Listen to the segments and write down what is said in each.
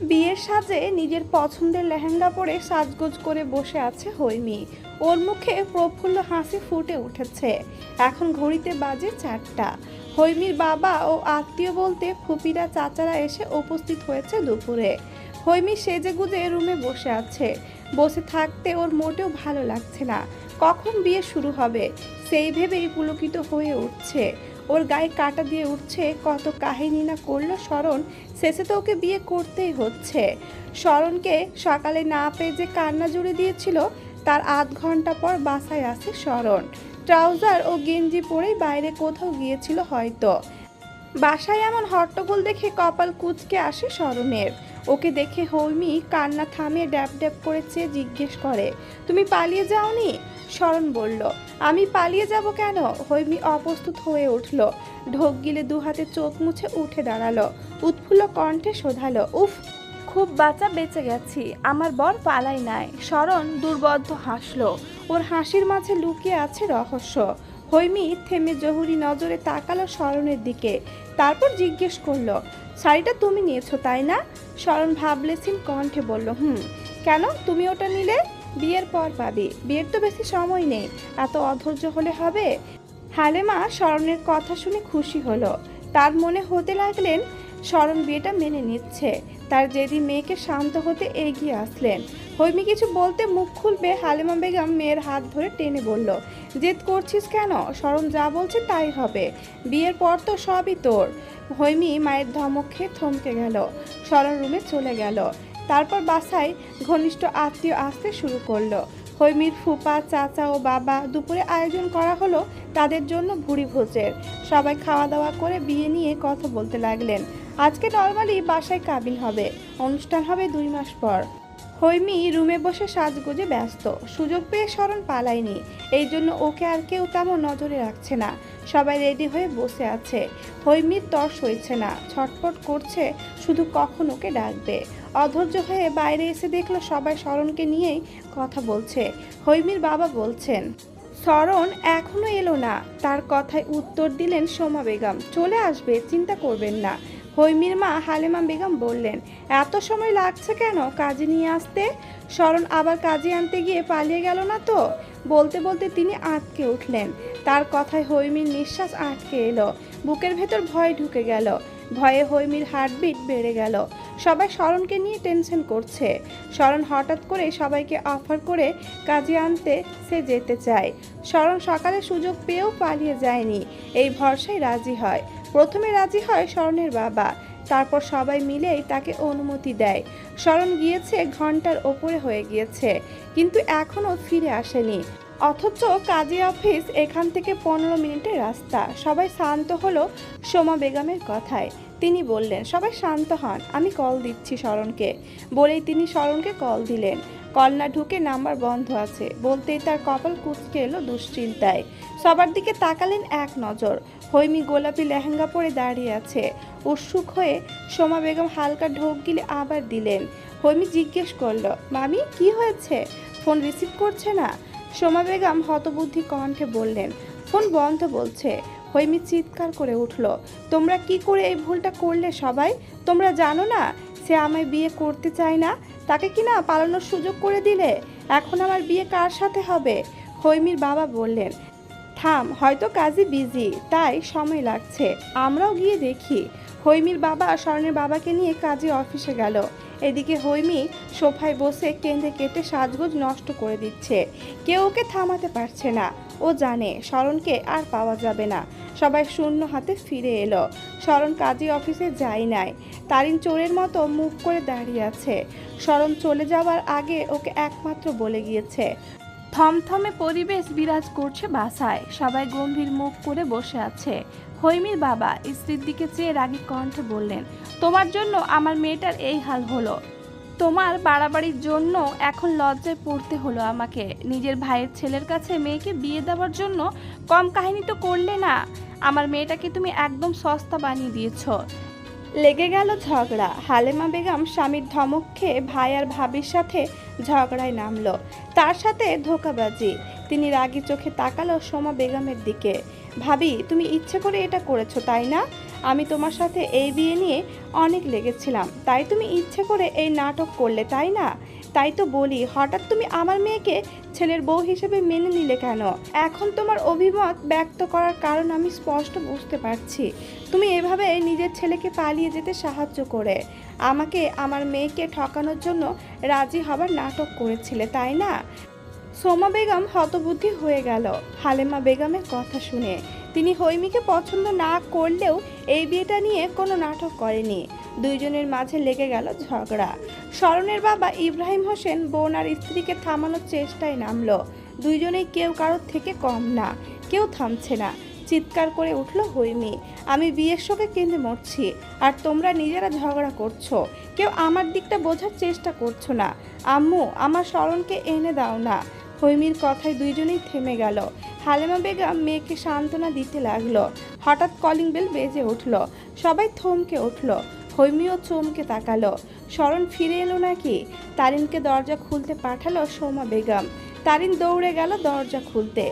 বিয়ের সাজে নিজের পছন্দের লেহেঙ্গা পরে সাজগোজ করে বসে আছে হৈমি। ওর মুখে প্রফুল্ল হাসি ফুটে উঠেছে। এখন ঘড়িতে বাজে 4টা। হৈমির বাবা ও আত্মীয় বলতে ফুপিরা চাচারা এসে উপস্থিত হয়েছে দুপুরে। হৈমি সেজেগুজে রুমে বসে আছে। বসে থাকতে ওর মোটেও ভালো লাগছে না। কখন বিয়ে শুরু হবে সেই ভেবেই পুলকিত হয়ে উঠছে। ওর গায়ে কাটা দিয়ে উঠছে। কত কাহিনী না করলো শরণ, শেষে তো ওকে বিয়ে করতেই হচ্ছে। শরণকে সকালে না পেয়ে যে কান্না জুড়ে দিয়েছিল, তার আধ ঘন্টা পর বাসায় আসে শরণ। ট্রাউজার ও গেঞ্জি পরেই বাইরে কোথাও গিয়েছিল হয়তো। বাসায় এমন হট্টগোল দেখে কপাল কুঁচকে আসে শরণের। ওকে দেখে হৈমি কান্না থামিয়ে ড্যাব ড্যাব করে চেয়ে জিজ্ঞেস করে, তুমি পালিয়ে যাওনি? শরণ বলল, আমি পালিয়ে যাব কেন? হৈমি অপ্রস্তুত হয়ে উঠল। ঢোক গিলে দু হাতে চোখ মুছে উঠে দাঁড়ালো। উৎফুল্ল কণ্ঠে শোধালো, উফ, খুব বাঁচা বেঁচে গেছি, আমার বর পালাই নাই। শরণ দুর্বদ্ধ হাসলো। ওর হাসির মাঝে লুকিয়ে আছে রহস্য। হৈমি থেমে জহুরি নজরে তাকালো শরণের দিকে। তারপর জিজ্ঞেস করলো, শাড়িটা তুমি নিয়েছো তাই না? শরণ ভাবলেছিন কণ্ঠে বলল, কেন তুমি ওটা নিলে? বিয়ের পর পাবি, বিয়ের তো বেশি সময় নেই, এত অধৈর্য হলে হবে? হালেমা শরণের কথা শুনে খুশি হলো। তার মনে হতে লাগলেন শরণ বিয়েটা মেনে নিচ্ছে। তার জেদি মেয়েকে শান্ত হতে এগিয়ে আসলেন। হৈমি কিছু বলতে মুখ খুলবে, হালেমা বেগম মেয়ের হাত ধরে টেনে বলল, জেদ করছিস কেন? শরণ যা বলছে তাই হবে, বিয়ের পর তো সবই তোর। হৈমি মায়ের ধমক খেয়ে থমকে গেল। শরণ রুমে চলে গেল। তারপর বাসায় ঘনিষ্ঠ আত্মীয় আসতে শুরু করলো। হৈমির ফুপা, চাচা ও বাবা। দুপুরে আয়োজন করা হলো তাদের জন্য ভুরি ভোজের। সবাই খাওয়া দাওয়া করে বিয়ে নিয়ে কথা বলতে লাগলেন। আজকে নর্মালি বাসায় কাবিল হবে, অনুষ্ঠান হবে 2 মাস পর। হৈমি রুমে বসে সাজগোজে ব্যস্ত। সুযোগ পেয়ে শরণ পালায়নি, এই জন্য ওকে আর কেউ তেমন নজরে রাখছে না। সবাই রেডি হয়ে বসে আছে। হৈমির তর সইছে না, ছটফট করছে, শুধু কখন ওকে ডাকবে। অধৈর্য হয়ে বাইরে এসে দেখলো সবাই শরণকে নিয়েই কথা বলছে। হৈমির বাবা বলছেন, শরণ এখনো এলো না। তার কথায় উত্তর দিলেন সোমা বেগম, চলে আসবে, চিন্তা করবেন না। হৈমির মা হালেমা বেগম বললেন, এত সময় লাগছে কেন কাজে নিয়ে আসতে? শরণ আবার কাজে আনতে গিয়ে পালিয়ে গেল না তো? বলতে বলতে তিনি আটকে উঠলেন। তার কথায় হৈমির নিঃশ্বাস আটকে এলো। বুকের ভেতর ভয় ঢুকে গেল। ভয়ে হৈমির হার্টবিট বেড়ে গেল। সবাই শরণকে নিয়ে টেনশন করছে। শরণ হঠাৎ করে সবাইকে অফার করে কাজে আনতে সে যেতে চায়। শরণ সকালে সুযোগ পেয়েও পালিয়ে যায়নি, এই ভরসায় রাজি হয়। প্রথমে রাজি হয় শরণের বাবা, তারপর সবাই মিলেই তাকে অনুমতি দেয়। শরণ গিয়েছে ঘন্টার ওপরে হয়ে গিয়েছে, কিন্তু এখনও ফিরে আসেনি। অথচ কাজী অফিস এখান থেকে 15 মিনিটের রাস্তা। সবাই শান্ত হলো সোমা বেগমের কথায়। তিনি বললেন, সবাই শান্ত হন, আমি কল দিচ্ছি শরণকে। বলেই তিনি শরণকে কল দিলেন। কল না ঢুকে নাম্বার বন্ধ আছে বলতেই তার কপাল কুঁচকে এলো দুশ্চিন্তায়। সবার দিকে তাকালেন এক নজর। হৈমি গোলাপি লেহেঙ্গা পরে দাঁড়িয়ে আছে উৎসুক হয়ে। সোমা বেগম হালকা ঢোক গিলে আবার দিলেন। হৈমি জিজ্ঞেস করলো, মামি কি হয়েছে? ফোন রিসিভ করছে না? সোমা বেগম হতবুদ্ধি কণ্ঠে বললেন, ফোন বন্ধ বলছে। হৈমি চিৎকার করে উঠল, তোমরা কি করে এই ভুলটা করলে সবাই? তোমরা জানো না সে আমায় বিয়ে করতে চায় না? তাকে কি না পালানোর সুযোগ করে দিলে? এখন আমার বিয়ে কার সাথে হবে? হৈমির বাবা বললেন, থাম, হয়তো কাজে বিজি তাই সময় লাগছে, আমরাও গিয়ে দেখি। হৈমির বাবা শরণের বাবাকে নিয়ে কাজে অফিসে গেল। এদিকে হৈমি সোফায় বসে কেঁদে কেটে সাজগোজ নষ্ট করে দিচ্ছে। কেউ ওকে থামাতে পারছে না। ও জানে শরণকে আর পাওয়া যাবে না। সবাই শূন্য হাতে ফিরে এলো। শরণ কাজী অফিসে যায় নাই, তারিন চোরের মতো মুখ করে দাঁড়িয়ে আছে। শরণ চলে যাওয়ার আগে ওকে একমাত্র বলে গিয়েছে। থমথমে পরিবেশ বিরাজ করছে বাসায়। সবাই গম্ভীর মুখ করে বসে আছে। হৈমির বাবা স্ত্রীর দিকে চেয়ে রাগী কণ্ঠে বললেন, তোমার জন্য আমার মেয়েটার এই হাল হলো। তোমার বাড়াবাড়ির জন্য এখন লজ্জায় পড়তে হলো আমাকে। নিজের ভাইয়ের ছেলের কাছে মেয়েকে বিয়ে দেওয়ার জন্য কম কাহিনী তো করলে না। আমার মেয়েটাকে তুমি একদম সস্তা বানিয়ে দিয়েছ। লেগে গেল ঝগড়া। হালেমা বেগম স্বামীর ধমক খেয়ে ভাই আর ভাবির সাথে ঝগড়ায় নামলো, তার সাথে ধোঁকাবাজি। তিনি রাগী চোখে তাকালো সোমা বেগমের দিকে। ভাবি, তুমি ইচ্ছে করে এটা করেছো তাই না? আমি তোমার সাথে এই বিয়ে নিয়ে অনেক লেগেছিলাম, তাই তুমি ইচ্ছে করে এই নাটক করলে, তাই না? তাই তো বলি, হঠাৎ তুমি আমার মেয়েকে ছেলের বউ হিসেবে মেনে নিলে কেন? এখন তোমার অভিমত ব্যক্ত করার কারণ আমি স্পষ্ট বুঝতে পারছি। তুমি এভাবে নিজের ছেলেকে পালিয়ে যেতে সাহায্য করে আমাকে আমার মেয়েকে ঠকানোর জন্য রাজি হবার নাটক করেছিলে, তাই না? সোমা বেগম হতবুদ্ধি হয়ে গেল হালেমা বেগমের কথা শুনে। তিনি হৈমিকে পছন্দ না করলেও এই বিয়েটা নিয়ে কোনো নাটক করেনি। দুইজনের মাঝে লেগে গেল ঝগড়া। শরণের বাবা ইব্রাহিম হোসেন বোন আর স্ত্রীকে থামানোর চেষ্টায় নামলো। দুইজনেই কেউ কারোর থেকে কম না, কেউ থামছে না। চিৎকার করে উঠল হৈমি, আমি বিয়ের শোকে কেঁদে মরছি, আর তোমরা নিজেরা ঝগড়া করছো। কেউ আমার দিকটা বোঝার চেষ্টা করছো না। আম্মু, আমার শরণকে এনে দাও না। হৈমির কথায় দুইজনেই থেমে গেল। হালেমা বেগম মেয়েকে সান্ত্বনা দিতে লাগলো। হঠাৎ কলিং বেল বেজে উঠল। সবাই থমকে উঠল। হৈমিও চমকে তাকালো। শরণ ফিরে এলো নাকি? তারিনকে দরজা খুলতে পাঠালো সোমা বেগম। তারিন দৌড়ে গেল দরজা খুলতে।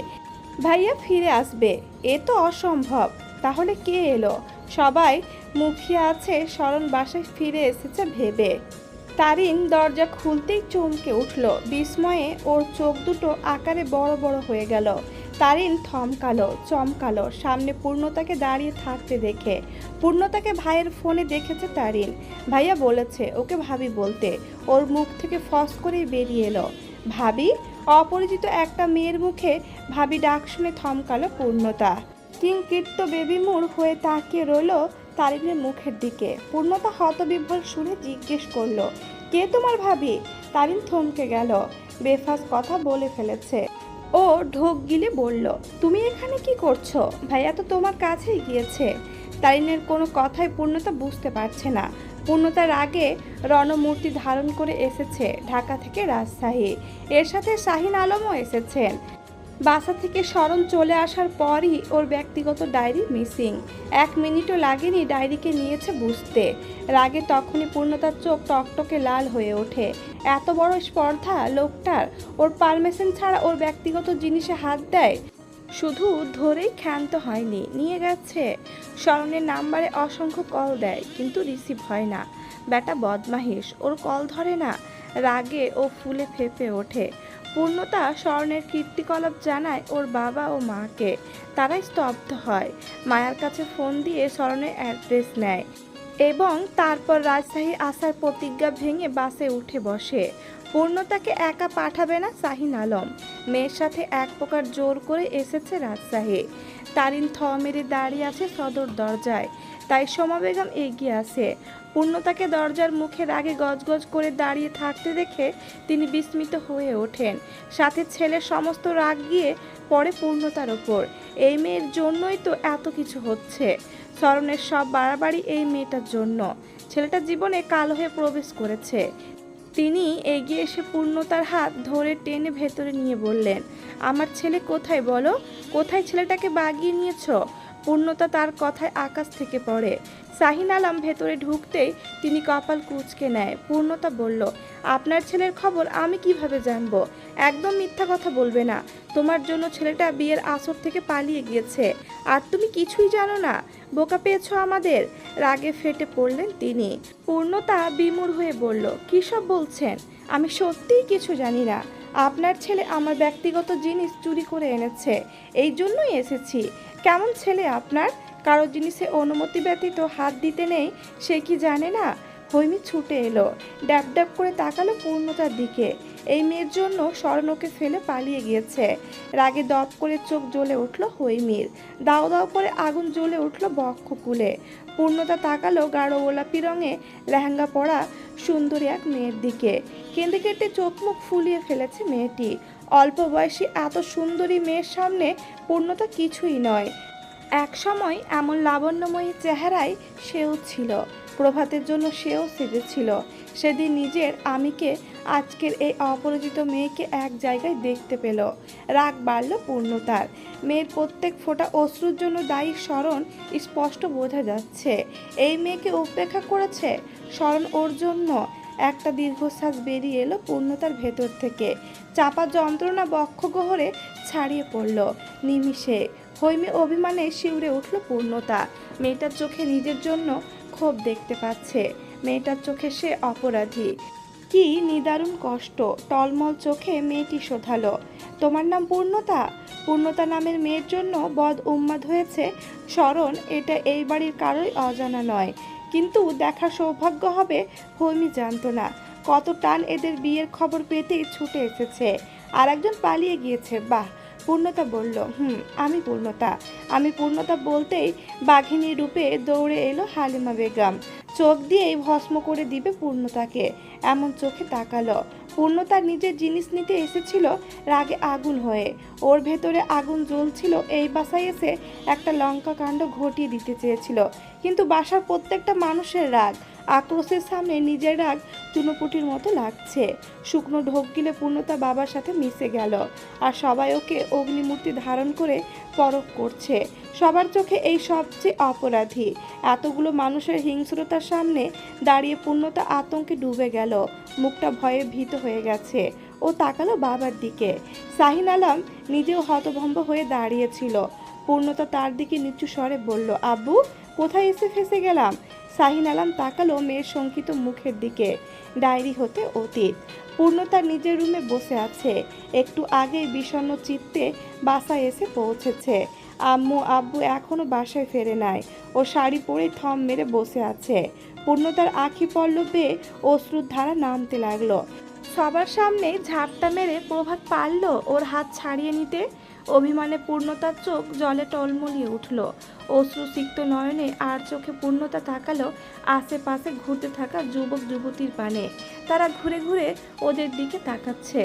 ভাইয়া ফিরে আসবে, এ তো অসম্ভব। তাহলে কে এলো? সবাই মুখিয়ে আছে শরণ বাসায় ফিরে এসেছে ভেবে। তারিন দরজা খুলতেই চমকে উঠল। বিস্ময়ে ওর চোখ দুটো আকারে বড় বড় হয়ে গেল। তারিন থমকালো, চমকালো সামনে পূর্ণতাকে দাঁড়িয়ে থাকতে দেখে। পূর্ণতাকে ভাইয়ের ফোনে দেখেছে তারিন। ভাইয়া বলেছে ওকে ভাবি বলতে। ওর মুখ থেকে ফস করেই বেরিয়ে এলো, ভাবি? অপরিচিত একটা মেয়ের মুখে ভাবি ডাক শুনে থমকালো পূর্ণতা। কিংকৃত্য বেবিমুর হয়ে তাকিয়ে রইল তারিনের মুখের দিকে। পূর্ণতা হতবিহ্বল শুনে জিজ্ঞেস করলো, কে তোমার ভাবি? তারিন থমকে গেল। বেফাস কথা বলে ফেলেছে। ও ঢোক গিলে বলল, তুমি এখানে কি করছো? ভাইয়া তো তোমার কাছেই গিয়েছে। তারিনের কোনো কথাই পূর্ণতা বুঝতে পারছে না। পূর্ণতার আগে রণমূর্তি ধারণ করে এসেছে ঢাকা থেকে রাজশাহী। এর সাথে শাহিন আলমও এসেছেন। বাসা থেকে শরণ চলে আসার পরই ওর ব্যক্তিগত ডায়েরি মিসিং। 1 মিনিটও লাগেনি ডায়েরিকে নিয়েছে বুঝতে। রাগে তখনই পূর্ণতার চোখ টকটকে লাল হয়ে ওঠে। এত বড় স্পর্ধা লোকটার! ওর পারমিশন ছাড়া ওর ব্যক্তিগত জিনিসে হাত দেয়। শুধু ধরেই ক্ষান্ত হয়নি, নিয়ে গেছে। শরণের নাম্বারে অসংখ্য কল দেয়, কিন্তু রিসিভ হয় না। ব্যাটা বদমাহিস, ওর কল ধরে না। রাগে ও ফুলে ফেঁপে ওঠে। পূর্ণতা শরণের কীর্তিকলাপ জানায় ওর বাবা ও মাকে। তারাই স্তব্ধ হয়। মায়ার কাছে ফোন দিয়ে শরণের অ্যাড্রেস নেয় এবং তারপর রাজশাহী আসার প্রতিজ্ঞা ভেঙে বাসে উঠে বসে। পূর্ণতাকে একা পাঠাবে না শাহিন আলম। মেয়ের সাথে এক প্রকার জোর করে এসেছে রাজশাহী। তারিন থ মেরে দাঁড়িয়ে আছে সদর দরজায়, তাই সোমা বেগম এগিয়ে আসে। পূর্ণতাকে দরজার মুখে রাগে গজগজ করে দাঁড়িয়ে থাকতে দেখে তিনি বিস্মিত হয়ে ওঠেন। সাথে ছেলের সমস্ত রাগ গিয়ে পড়ে পূর্ণতার ওপর। এই মেয়ের জন্যই তো এত কিছু হচ্ছে। শরণের সব বাড়াবাড়ি এই মেয়েটার জন্য। ছেলেটা জীবনে কালো হয়ে প্রবেশ করেছে। তিনি এগিয়ে এসে পূর্ণতার হাত ধরে টেনে ভেতরে নিয়ে বললেন, আমার ছেলে কোথায় বলো? কোথায় ছেলেটাকে বাগিয়ে নিয়েছো? পূর্ণতা তার কথায় আকাশ থেকে পড়ে। শাহিন আলম ভেতরে ঢুকতেই তিনি কপাল কুঁচকে নেয়। পূর্ণতা বলল, আপনার ছেলের খবর আমি কিভাবে জানবো? একদম মিথ্যা কথা বলবে না। তোমার জন্য ছেলেটা বিয়ের আসর থেকে পালিয়ে গিয়েছে, আর তুমি কিছুই জানো না। বোকা পেয়েছো আমাদের। রাগে ফেটে পড়লেন তিনি। পূর্ণতা বিমূঢ় হয়ে বলল, কী সব বলছেন? আমি সত্যিই কিছু জানি না। আপনার ছেলে আমার ব্যক্তিগত জিনিস চুরি করে এনেছে, এই জন্যই এসেছি। কেমন ছেলে আপনার? কারো জিনিসে অনুমতি ব্যতীত হাত দিতে নেই, সে কি জানে না? হৈমি ছুটে এলো, ড্যাব ড্যাব করে তাকালো পূর্ণতার দিকে। এই মেয়ের জন্য স্বর্ণকে ফেলে পালিয়ে গিয়েছে। রাগে দপ করে চোখ জ্বলে উঠল হৈমির। দাও দাও করে আগুন জ্বলে উঠল বক্ষকুলে। পূর্ণতা তাকালো গাঢ় গোলাপি রঙে লেহেঙ্গা পরা সুন্দরী এক মেয়ের দিকে। কেঁদে কেটে চোখ মুখ ফুলিয়ে ফেলেছে মেয়েটি। অল্প বয়সী এত সুন্দরী মেয়ের সামনে পূর্ণতা কিছুই নয়। এক সময় এমন লাবণ্যময়ী চেহারায় সেও ছিল। প্রভাতের জন্য সেও সেজেছিল। সেদিন নিজের আমিকে আজকের এই অপরিচিত মেয়েকে এক জায়গায় দেখতে পেল। রাগ বাড়ল পূর্ণতার। মেয়ের প্রত্যেক ফোঁটা অশ্রুর জন্য দায়ী শরণ স্পষ্ট বোঝা যাচ্ছে। এই মেয়েকে উপেক্ষা করেছে শরণ ওর জন্য। একটা দীর্ঘশ্বাস বেরিয়ে এলো পূর্ণতার ভেতর থেকে। চাপা যন্ত্রণা বক্ষগহ্বরে ছাড়িয়ে পড়ল নিমিষে। হৈমি অভিমানে শিউরে উঠল পূর্ণতা। মেয়েটার চোখে নিজের জন্য ক্ষোভ দেখতে পাচ্ছে। মেয়েটার চোখে সে অপরাধী। কি নিদারুণ কষ্ট! টলমল চোখে মেয়েটি শোধালো, তোমার নাম পূর্ণতা? পূর্ণতা নামের মেয়ের জন্য বদ উন্মাদ হয়েছে স্মরণ, এটা এই বাড়ির কারোই অজানা নয়। কিন্তু দেখার সৌভাগ্য হবে হৈমি জানতো না। কত টান এদের বিয়ের খবর পেতেই ছুটে এসেছে। আর একজন পালিয়ে গিয়েছে। বাহ! পূর্ণতা বলল, আমি পূর্ণতা। আমি পূর্ণতা বলতেই বাঘিনী রূপে দৌড়ে এলো হালিমা বেগম। চোখ দিয়েই ভস্ম করে দিবে পূর্ণতাকে এমন চোখে তাকালো। পূর্ণতা নিজের জিনিস নিতে এসেছিল রাগে আগুন হয়ে। ওর ভেতরে আগুন জ্বলছিল। এই বাসায় এসে একটা লঙ্কা কাণ্ড ঘটিয়ে দিতে চেয়েছিল। কিন্তু বাসার প্রত্যেকটা মানুষের রাগ আক্রোশের সামনে নিজের রাগ চুনোপুটির মতো লাগছে। শুকনো ঢোক গিলে পূর্ণতা বাবার সাথে মিশে গেল। আর সবাই ওকে অগ্নিমূর্তি ধারণ করে পরখ করছে। সবার চোখে এই সবচেয়ে অপরাধী। এতগুলো মানুষের হিংস্রতার সামনে দাঁড়িয়ে পূর্ণতা আতঙ্কে ডুবে গেল। মুখটা ভয়ে ভীত হয়ে গেছে। ও তাকালো বাবার দিকে। শাহিন আলম নিজেও হতভম্ব হয়ে দাঁড়িয়েছিল। পূর্ণতা তার দিকে নিচু স্বরে বলল, আব্বু, কোথায় এসে ফেসে গেলাম? শাহিন আলম তাকালো মেয়ের শঙ্কিত মুখের দিকে। ডায়েরি হতে অতীত। পূর্ণতা নিজের রুমে বসে আছে। একটু আগেই বিষণ্ণ চিত্তে বাসায় এসে পৌঁছেছে। আব্বু এখনো বাসায় ফেরে নাই। ও শাড়ি পরে থম মেরে বসে আছে। পূর্ণতার আঁখি পল্লবে অশ্রুর ধারা নামতে লাগলো। সবার সামনে ঝাপটা মেরে প্রভাত পারল ওর হাত ছাড়িয়ে নিতে। অভিমানে পূর্ণতার চোখ জলে টলমলিয়ে উঠল। অশ্রুসিক্ত নয়নে আর চোখে পূর্ণতা তাকালো আশেপাশে ঘুরতে থাকা যুবক যুবতীর পানে। তারা ঘুরে ঘুরে ওদের দিকে তাকাচ্ছে।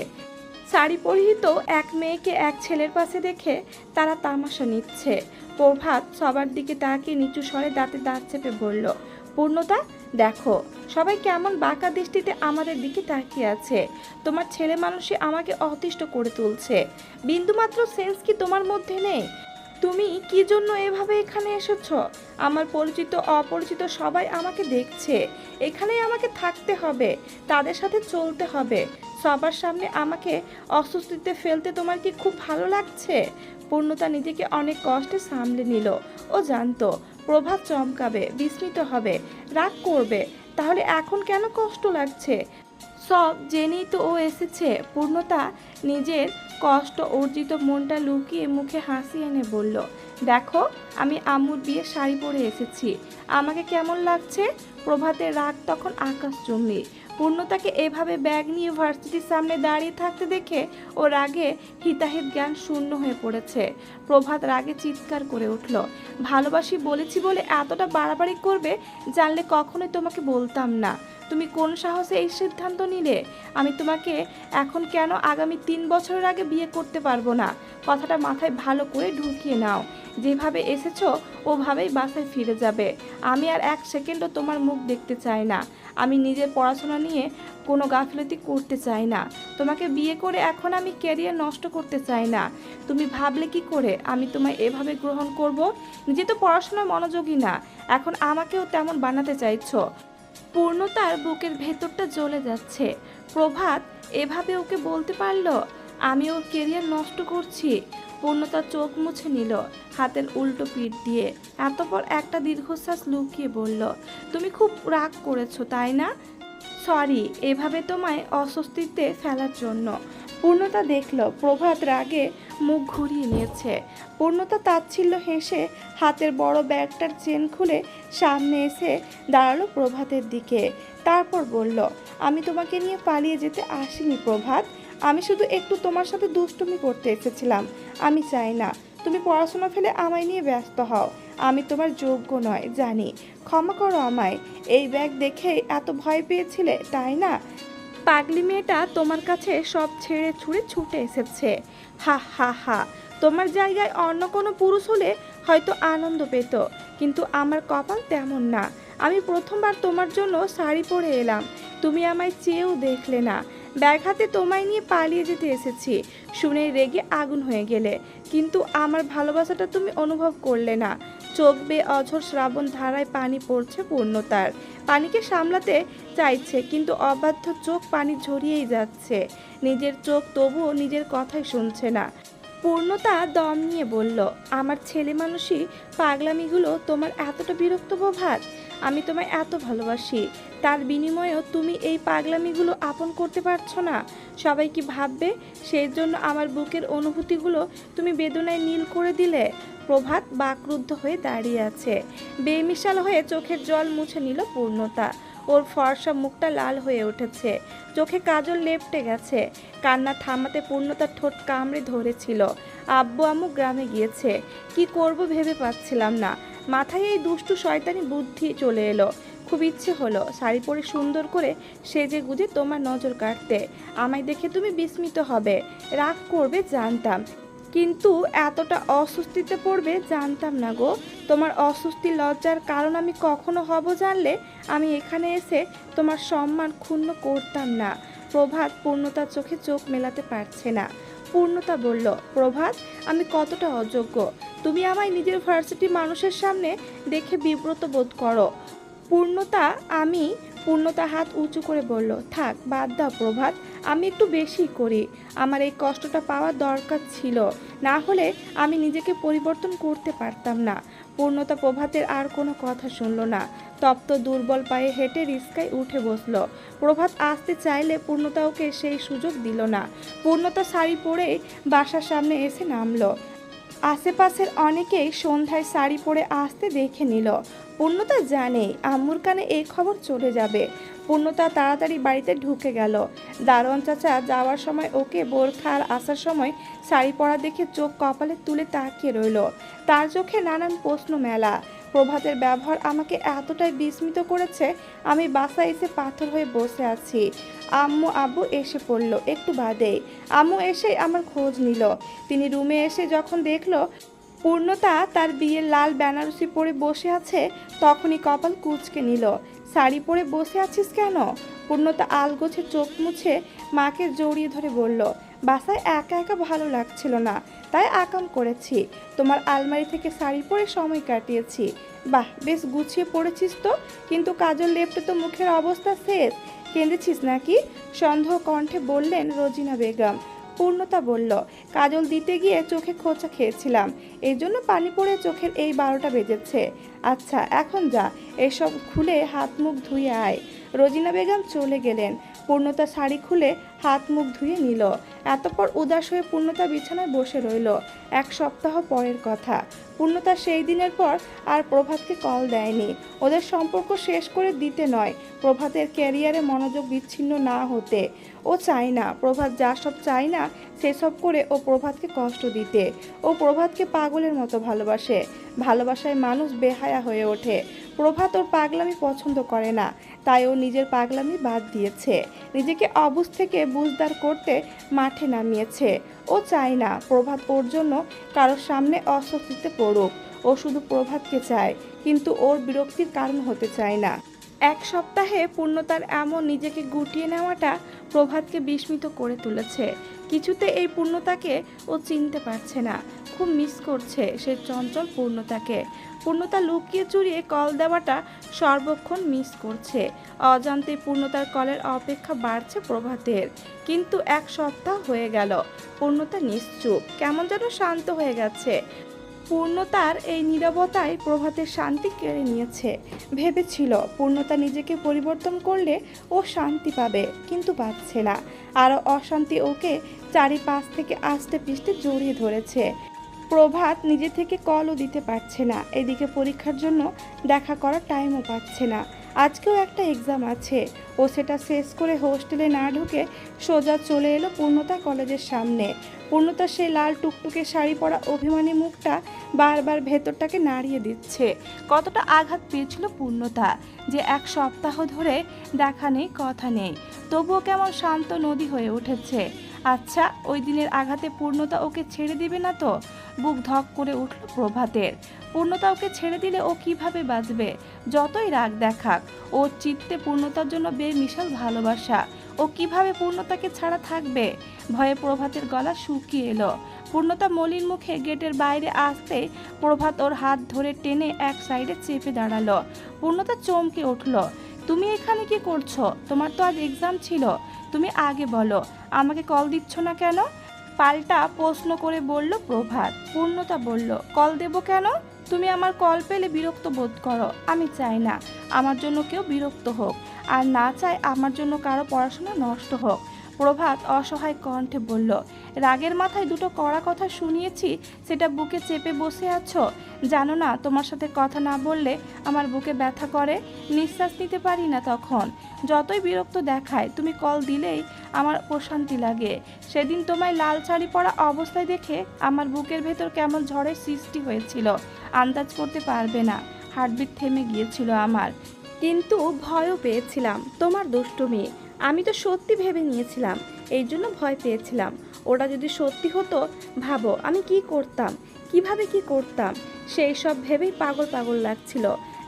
শাড়ি পরিহিত এক মেয়েকে এক ছেলের পাশে দেখে তারা তামাশা নিচ্ছে। প্রভাত সবার দিকে তাকিয়ে নিচু স্বরে দাঁতে দাঁত চেপে বলল, পূর্ণতা, দেখো সবাই কেমন বাঁকা দৃষ্টিতে আমাদের দিকে তাকিয়ে আছে। তোমার ছেলে মানুষই আমাকে অতিষ্ঠ করে তুলছে। বিন্দুমাত্র সেন্স কি তোমার মধ্যে নেই? তুমি কি জন্য এভাবে এখানে এসেছো? আমার পরিচিত অপরিচিত সবাই আমাকে দেখছে। এখানেই আমাকে থাকতে হবে, তাদের সাথে চলতে হবে। সবার সামনে আমাকে অস্বস্তিতে ফেলতে তোমার কি খুব ভালো লাগছে? পূর্ণতা নিজেকে অনেক কষ্টে সামলে নিল। ও জানতো প্রভাত চমকাবে, বিস্মিত হবে, রাগ করবে। তাহলে এখন কেন কষ্ট লাগছে? সব জেনেই তো ও এসেছে। পূর্ণতা নিজের কষ্ট অর্জিত মনটা লুকিয়ে মুখে হাসি এনে বলল, দেখো আমি আম্মুর বিয়ে শাড়ি পরে এসেছি, আমাকে কেমন লাগছে? প্রভাতের রাগ তখন আকাশচুম্বী। পূর্ণতাকে এভাবে ব্যাগ নিয়ে ভার্সিটির সামনে দাঁড়িয়ে থাকতে দেখে ও রাগে হিতাহিত জ্ঞান শূন্য হয়ে পড়েছে। প্রভাত রাগে চিৎকার করে উঠল, ভালোবাসি বলেছি বলে এতটা বাড়াবাড়ি করবে জানলে কখনোই তোমাকে বলতাম না। তুমি কোন সাহসে এই সিদ্ধান্ত নিলে? আমি তোমাকে এখন কেন আগামী 3 বছরের আগে বিয়ে করতে পারবো না? কথাটা মাথায় ভালো করে ঢুকিয়ে নাও। যেভাবে এসেছো ওভাবেই বাসায় ফিরে যাবে। আমি আর এক সেকেন্ডও তোমার মুখ দেখতে চাই না। আমি নিজের পড়াশোনা নিয়ে কোনো গাফিলতি করতে চাই না। তোমাকে বিয়ে করে এখন আমি ক্যারিয়ার নষ্ট করতে চাই না। তুমি ভাবলে কি করে আমি তোমায় এভাবে গ্রহণ করব? নিজে তো পড়াশোনায় মনোযোগী না, এখন আমাকেও তেমন বানাতে চাইছো। পূর্ণতার বুকের ভেতরটা জ্বলে যাচ্ছে। প্রভাত এভাবে ওকে বলতে পারলো আমি ওর কেরিয়ার নষ্ট করছি? পূর্ণতা চোখ মুছে নিল হাতের উল্টো পিঠ দিয়ে। এতপর একটা দীর্ঘশ্বাস লুকিয়ে বলল, তুমি খুব রাগ করেছো তাই না? সরি এভাবে তোমায় অস্বস্তিতে ফেলার জন্য। পূর্ণতা দেখল প্রভাত রাগে মুখ ঘুরিয়ে নিয়েছে। পূর্ণতা তাচ্ছিল্য হেসে হাতের বড় ব্যাগটার চেন খুলে সামনে এসে দাঁড়ালো প্রভাতের দিকে। তারপর বলল, আমি তোমাকে নিয়ে পালিয়ে যেতে আসিনি প্রভাত। আমি শুধু একটু তোমার সাথে দুষ্টুমি করতে এসেছিলাম। আমি চাই না তুমি পড়াশোনা ফেলে আমায় নিয়ে ব্যস্ত হও। আমি তোমার যোগ্য নয় জানি, ক্ষমা করো আমায়। এই ব্যাগ দেখেই এত ভয় পেয়েছিলে তাই না? পাগলি মেয়েটা তোমার কাছে সব ছেড়ে ছুড়ে ছুটে এসেছে। হা হা হা। তোমার জায়গায় অন্য কোনো পুরুষ হলে হয়তো আনন্দ পেত, কিন্তু আমার কপাল তেমন না। আমি প্রথমবার তোমার জন্য শাড়ি পরে এলাম, তুমি আমায় চেয়েও দেখলে না। ব্যাগ হাতে তোমায় নিয়ে পালিয়ে যেতে এসেছি শুনেই রেগে আগুন হয়ে গেলে, কিন্তু আমার ভালোবাসাটা তুমি অনুভব করলে না। চোখ বেয়ে অঝোর শ্রাবণ ধারায় পানি পড়ছে পূর্ণতার। পানিকে সামলাতে চাইছে কিন্তু অবাধ্য চোখ পানি ঝরিয়েই যাচ্ছে। নিজের চোখ তবুও নিজের কথাই শুনছে না। পূর্ণতা দম নিয়ে বলল, আমার ছেলে মানুষই পাগলামিগুলো তোমার এতটা বিরক্ত প্রভাত? আমি তোমায় এত ভালোবাসি, তার বিনিময়েও তুমি এই পাগলামিগুলো আপন করতে পারছো না। সবাই কি ভাববে? সেই জন্য আমার বুকের অনুভূতিগুলো তুমি বেদনায় নীল করে দিলে। প্রভাত বাকরুদ্ধ হয়ে দাঁড়িয়ে আছে। বেমিশাল হয়ে চোখের জল মুছে নিল পূর্ণতা। ওর ফর্সা মুখটা লাল হয়ে উঠেছে, চোখে কাজল লেপটে গেছে। কান্না থামাতে পূর্ণতার ঠোঁট কামড়ে ধরেছিল। আব্বু আম্মু গ্রামে গিয়েছে, কি করব ভেবে পাচ্ছিলাম না। মাথায় এই দুষ্টু শয়তানি বুদ্ধি চলে এলো। খুব ইচ্ছে হলো শাড়ি পরে সুন্দর করে সেজে গুজে তোমার নজর কাটতে। আমায় দেখে তুমি বিস্মিত হবে, রাগ করবে জানতাম, কিন্তু এতটা অস্বস্তিতে পড়বে জানতাম না গো। তোমার অস্বস্তি লজ্জার কারণ আমি কখনো হব জানলে আমি এখানে এসে তোমার সম্মান ক্ষুণ্ণ করতাম না। প্রভাত পূর্ণতার চোখে চোখ মেলাতে পারছে না। পূর্ণতা বলল, প্রভাত, আমি কতটা অযোগ্য তুমি আমায় নিজের ভার্সিটি মানুষের সামনে দেখে বিব্রত বোধ করো। পূর্ণতা আমি পূর্ণতা হাত উঁচু করে বলল, থাক বাদ দাও প্রভাত, আমি একটু বেশি করি। আমার এই কষ্টটা পাওয়ার দরকার ছিল, না হলে আমি নিজেকে পরিবর্তন করতে পারতাম না। পূর্ণতা প্রভাতের আর কোনো কথা শুনল না। তপ্ত দুর্বল পায়ে হেঁটে রিস্কায় উঠে বসলো। প্রভাত আসতে চাইলে পূর্ণতা ওকে সেই সুযোগ দিল না। পূর্ণতা শাড়ি পরেই বাসার সামনে এসে নামলো। আশেপাশের অনেকেই সন্ধ্যায় শাড়ি পরে আসতে দেখে নিল। পূর্ণতা জানে আম্মুর কানে এই খবর চলে যাবে। পূর্ণতা তাড়াতাড়ি বাড়িতে ঢুকে গেল। দারোয়ান চাচা যাওয়ার সময় ওকে বোরখা আর আসার সময় শাড়ি পরা দেখে চোখ কপালে তুলে তাকিয়ে রইল। তার চোখে নানান প্রশ্ন মেলা। প্রভাতের ব্যবহার আমাকে এতটাই বিস্মিত করেছে, আমি বাসায় এসে পাথর হয়ে বসে আছি। আম্মু আব্বু এসে পড়ল একটু বাদেই। আম্মু এসে আমার খোঁজ নিল। তিনি রুমে এসে যখন দেখলো পূর্ণতা তার বিয়ের লাল বেনারসি পরে বসে আছে, তখনই কপাল কুঁচকে নিল। শাড়ি পরে বসে আছিস কেন? পূর্ণতা আলগোছে চোখ মুছে মাকে জড়িয়ে ধরে বলল, বাসায় একা একা ভালো লাগছিল না, তাই আকাম করেছি। তোমার আলমারি থেকে শাড়ি পরে সময় কাটিয়েছি। বাহ, বেশ গুছিয়ে পড়েছিস তো, কিন্তু কাজল লেপটে তো মুখের অবস্থা শেষ। কেঁদেছিস নাকি? সন্দেহ কণ্ঠে বললেন রোজিনা বেগম। পূর্ণতা বলল, কাজল দিতে গিয়ে চোখে খোঁচা খেয়েছিলাম, এই জন্য পানি পড়ে চোখের এই 12টা বেজেছে। আচ্ছা এখন যা, এসব খুলে হাত মুখ ধুয়ে আয়। রোজিনা বেগম চলে গেলেন। পূর্ণতা শাড়ি খুলে হাত মুখ ধুয়ে নিল। এতপর উদাস হয়ে পূর্ণতা বিছানায় বসে রইল। 1 সপ্তাহ পরের কথা। পূর্ণতা সেই দিনের পর আর প্রভাতকে কল দেয়নি। ওদের সম্পর্ক শেষ করে দিতে নয়, প্রভাতের ক্যারিয়ারে মনোযোগ বিচ্ছিন্ন না হতে। ও চায় না প্রভাত যা সব চায় না সেসব করে ও প্রভাতকে কষ্ট দিতে। ও প্রভাতকে পাগলের মতো ভালোবাসে। ভালোবাসায় মানুষ বেহায়া হয়ে ওঠে। প্রভাত ওর পাগলামি পছন্দ করে না, তাই ও নিজের পাগলামি বাদ দিয়েছে। নিজেকে অবুঝ থেকে বুঝদার করতে মাঠে নামিয়েছে। ও চায় না প্রভাত ওর জন্য কারোর সামনে অস্বস্তিতে পড়ুক। ও শুধু প্রভাতকে চায়, কিন্তু ওর বিরক্তির কারণ হতে চায় না। 1 সপ্তাহে পূর্ণতার এমন নিজেকে গুটিয়ে নেওয়াটা প্রভাতকে বিস্মিত করে তুলেছে। কিছুতে এই পূর্ণতাকে ও চিনতে পারছে না। খুব মিস করছে সেই চঞ্চল পূর্ণতাকে। পূর্ণতা লুকিয়ে চুরিয়ে কল দেওয়াটা সর্বক্ষণ মিস করছে। অজান্তে পূর্ণতার কলের অপেক্ষা বাড়ছে প্রভাতের। কিন্তু 1 সপ্তাহ হয়ে গেল, পূর্ণতা নিশ্চুপ, কেমন যেন শান্ত হয়ে গেছে। পূর্ণতার এই নীরবতায় প্রভাতের শান্তি কেড়ে নিয়েছে। ভেবেছিল পূর্ণতা নিজেকে পরিবর্তন করলে ও শান্তি পাবে, কিন্তু পাচ্ছে না। আরও অশান্তি ওকে চারিপাশ থেকে আস্তে পিষ্টে জড়িয়ে ধরেছে। প্রভাত নিজে থেকে কলও দিতে পারছে না, এদিকে পরীক্ষার জন্য দেখা করার টাইমও পাচ্ছে না। আজকেও একটা এক্সাম আছে। ও সেটা শেষ করে হোস্টেলে না ঢুকে সোজা চলে এলো পূর্ণতা কলেজের সামনে। পূর্ণতা সেই লাল টুকটুকে শাড়ি পরা অভিমানী মুখটা বারবার ভেতরটাকে নাড়িয়ে দিচ্ছে। কতটা আঘাত পেয়েছিল পূর্ণতা, যে 1 সপ্তাহ ধরে দেখা নেই কথা নেই, তবুও কেমন শান্ত নদী হয়ে উঠেছে। আচ্ছা, ওই দিনের আঘাতে পূর্ণতা ওকে ছেড়ে দিবে না তো? বুক ধক করে উঠল প্রভাতের। পূর্ণতা ওকে ছেড়ে দিলে ও কিভাবে বাঁচবে? যতই রাগ দেখাক, ওর চিত্তে পূর্ণতার জন্য বেমিশাল ভালোবাসা। ও কিভাবে পূর্ণতাকে ছাড়া থাকবে? ভয়ে প্রভাতের গলা শুকিয়ে এলো। পূর্ণতা মলিন মুখে গেটের বাইরে আসতে প্রভাত ওর হাত ধরে টেনে এক সাইডে চেপে দাঁড়ালো। পূর্ণতা চমকে উঠল। তুমি এখানে কি করছো? তোমার তো আজ এক্সাম ছিল, তুমি আগে বলো, আমাকে কল দিচ্ছ না কেন? পাল্টা প্রশ্ন করে বলল প্রভাত। পূর্ণতা বলল, কল দেব কেন? তুমি আমার কল পেলে বিরক্ত বোধ করো। আমি চাই না আমার জন্য কেউ বিরক্ত হোক, আর না চাই আমার জন্য কারো পড়াশোনা নষ্ট হোক। প্রভাত অসহায় কণ্ঠে বলল, রাগের মাথায় দুটো কড়া কথা শুনিয়েছি, সেটা বুকে চেপে বসে আছো? জানো না তোমার সাথে কথা না বললে আমার বুকে ব্যথা করে, নিঃশ্বাস নিতে পারি না তখন। যতই বিরক্ত দেখায় তুমি কল দিলেই আমার প্রশান্তি লাগে। সেদিন তোমায় লাল শাড়ি পরা অবস্থায় দেখে আমার বুকের ভেতর কেমন ঝড়ের সৃষ্টি হয়েছিল আন্দাজ করতে পারবে না। হার্টবিট থেমে গিয়েছিল আমার, কিন্তু ভয়ও পেয়েছিলাম। তোমার দুষ্টুমি আমি তো সত্যি ভেবে নিয়েছিলাম, এই জন্য ভয় পেয়েছিলাম। ওটা যদি সত্যি হতো, ভাবো আমি কি করতাম, কিভাবে কি করতাম। সেই সব ভেবেই পাগল পাগল লাগছিল।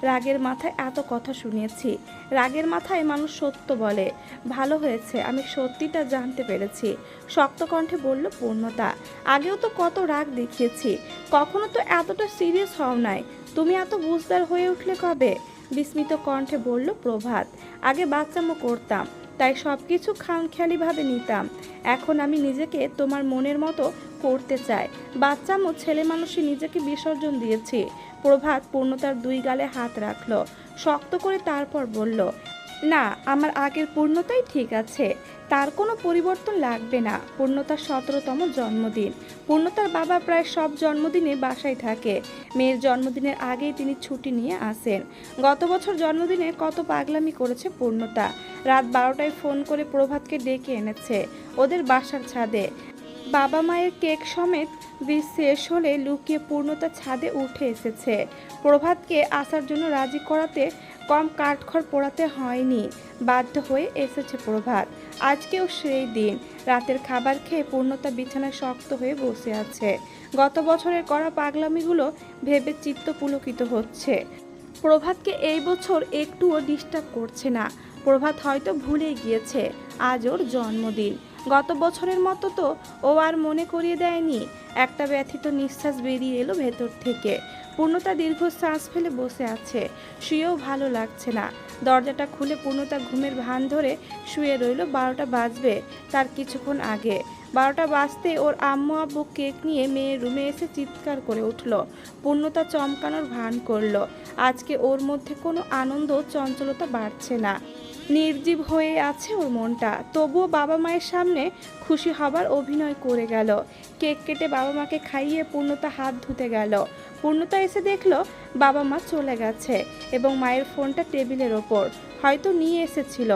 রাগের মাথায় এত কথা শুনিয়েছি। রাগের মাথায় মানুষ সত্য বলে। ভালো হয়েছে আমি সত্যিটা জানতে পেরেছি, শক্ত কণ্ঠে বলল পূর্ণতা। আগেও তো কত রাগ দেখিয়েছি, কখনো তো এতটা সিরিয়াস হও নাই। তুমি এত বুঝদার হয়ে উঠলে কবে? বিস্মিত কণ্ঠে বলল প্রভাত। আগে বাচ্চামো করতাম, তাই সব কিছু খামখেয়ালিভাবে নিতাম। এখন আমি নিজেকে তোমার মনের মতো করতে চাই। বাচ্চামো ছেলে মানুষই নিজেকে বিসর্জন দিয়েছি। প্রভাত পূর্ণতার দুই গালে হাত রাখলো শক্ত করে, তারপর বলল, না আমার আগের পূর্ণতাই ঠিক আছে, তার কোনো পরিবর্তন লাগবে না। পূর্ণতার 17তম জন্মদিন। পূর্ণতার বাবা প্রায় সব জন্মদিনে বাসায় থাকে। মেয়ের জন্মদিনের আগেই তিনি ছুটি নিয়ে আসেন। গত বছর জন্মদিনে কত পাগলামি করেছে পূর্ণতা। রাত 12টায় ফোন করে প্রভাতকে ডেকে এনেছে ওদের বাসার ছাদে। বাবা মায়ের কেক সমেত বীজ শেষ হলে লুকিয়ে পূর্ণতা ছাদে উঠে এসেছে। প্রভাতকে আসার জন্য রাজি করাতে কম কাঠখড় পোড়াতে হয়নি, বাধ্য হয়ে এসেছে প্রভাত। আজকেও সেই দিন। রাতের খাবার খেয়ে পূর্ণতা বিছানায় শক্ত হয়ে বসে আছে। গত বছরের করা পাগলামিগুলো ভেবে চিত্ত পুলকিত হচ্ছে। প্রভাতকে এই বছর একটুও ডিস্টার্ব করছে না। প্রভাত হয়তো ভুলে গিয়েছে আজ ওর জন্মদিন। গত বছরের মতো তো ও আর মনে করিয়ে দেয়নি। একটা ব্যথিত নিঃশ্বাস বেরিয়ে এলো ভেতর থেকে। পূর্ণতা দীর্ঘশ্বাস ফেলে বসে আছে, শুয়েও ভালো লাগছে না। দরজাটা খুলে পূর্ণতা ঘুমের ভান ধরে শুয়ে রইল। 12টা বাজবে তার কিছুক্ষণ আগে। 12টা বাজতে ওর আম্মু আব্বু কেক নিয়ে মেয়ের রুমে এসে চিৎকার করে উঠল। পূর্ণতা চমকানোর ভান করলো। আজকে ওর মধ্যে কোনো আনন্দ চঞ্চলতা বাড়ছে না, নির্জীব হয়ে আছে ওর মনটা। তবুও বাবা মায়ের সামনে খুশি হবার অভিনয় করে গেল। কেক কেটে বাবা মাকে খাইয়ে পূর্ণতা হাত ধুতে গেল। পূর্ণতা এসে দেখলো বাবা মা চলে গেছে এবং মায়ের ফোনটা টেবিলের ওপর, হয়তো নিয়ে এসেছিল।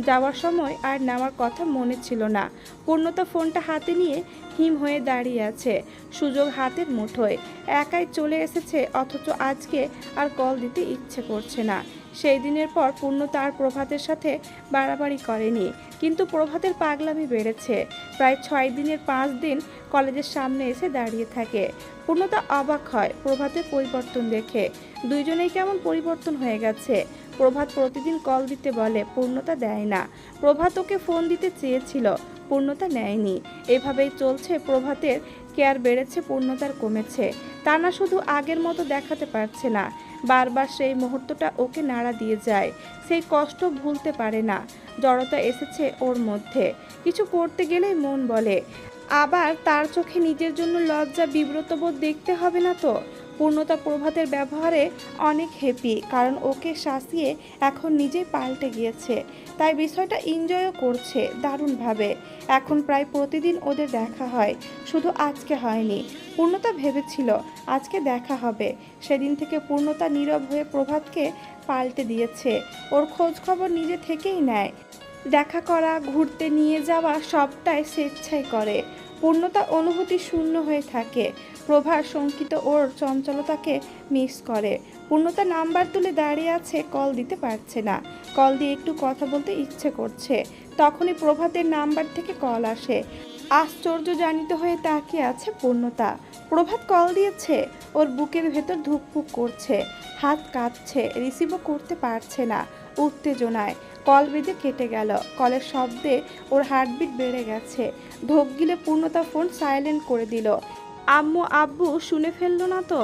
যাওয়ার সময় আর নেওয়ার কথা মনে ছিল না। পূর্ণতা ফোনটা হাতে নিয়ে হিম হয়ে দাঁড়িয়ে আছে, সুযোগ হাতের মুঠোয়। একাই চলে এসেছে, অথচ আজকে আর কল দিতে ইচ্ছে করছে না। সেই দিনের পর পূর্ণতা আর প্রভাতের সাথে বাড়াবাড়ি করেনি, কিন্তু প্রভাতের পাগলামি বেড়েছে। প্রায় 6 দিনের 5 দিন কলেজের সামনে এসে দাঁড়িয়ে থাকে। পূর্ণতা অবাক হয় প্রভাতের পরিবর্তন দেখে। দুইজনেই কেমন পরিবর্তন হয়ে গেছে। প্রভাত প্রতিদিন কল দিতে বলে, পূর্ণতা দেয় না। প্রভাত ওকে ফোন দিতে চেয়েছিল, পূর্ণতা নেয়নি। এভাবেই চলছে। প্রভাতের কেয়ার বেড়েছে, পূর্ণতার কমেছে। তা না শুধু আগের মতো দেখাতে পারছে না, বারবার সেই মুহূর্তটা ওকে নাড়া দিয়ে যায়। সেই কষ্ট ভুলতে পারে না। জড়তা এসেছে ওর মধ্যে। কিছু করতে গেলেই মন বলে, আবার তার চোখে নিজের জন্য লজ্জা বিব্রতবোধ দেখতে হবে না তো। পূর্ণতা প্রভাতের ব্যবহারে অনেক হ্যাপি, কারণ ওকে শাসিয়ে এখন নিজেই পাল্টে গিয়েছে। তাই বিষয়টা এনজয়ও করছে দারুণভাবে। এখন প্রায় প্রতিদিন ওদের দেখা হয়, শুধু আজকে হয়নি। পূর্ণতা ভেবেছিল আজকে দেখা হবে। সেদিন থেকে পূর্ণতা নীরব হয়ে প্রভাতকে পাল্টে দিয়েছে। ওর খোঁজ খবর নিজে থেকেই নেয়, দেখা করা, ঘুরতে নিয়ে যাওয়া সবটাই স্বেচ্ছায় করে। পূর্ণতা অনুভূতি শূন্য হয়ে থাকে। প্রভার শঙ্কিত ওর চঞ্চলতাকে মিস করে। পূর্ণতা নাম্বার তুলে দাঁড়িয়ে আছে, কল দিতে পারছে না। কল দিয়ে একটু কথা বলতে ইচ্ছে করছে। তখনই প্রভাতের নাম্বার থেকে কল আসে। আশ্চর্যজনিত হয়ে তাকিয়ে আছে পূর্ণতা। প্রভাত কল দিয়েছে। ওর বুকের ভেতর ধুকপুক করছে, হাত কাঁপছে, রিসিভও করতে পারছে না। উত্তেজনায় কল বেঁধে কেটে গেল। কলের শব্দে ওর হার্টবিট বেড়ে গেছে। ঢোক গিলে পূর্ণতা ফোন সাইলেন্ট করে দিল। আম্মু আব্বু শুনে ফেললো না তো?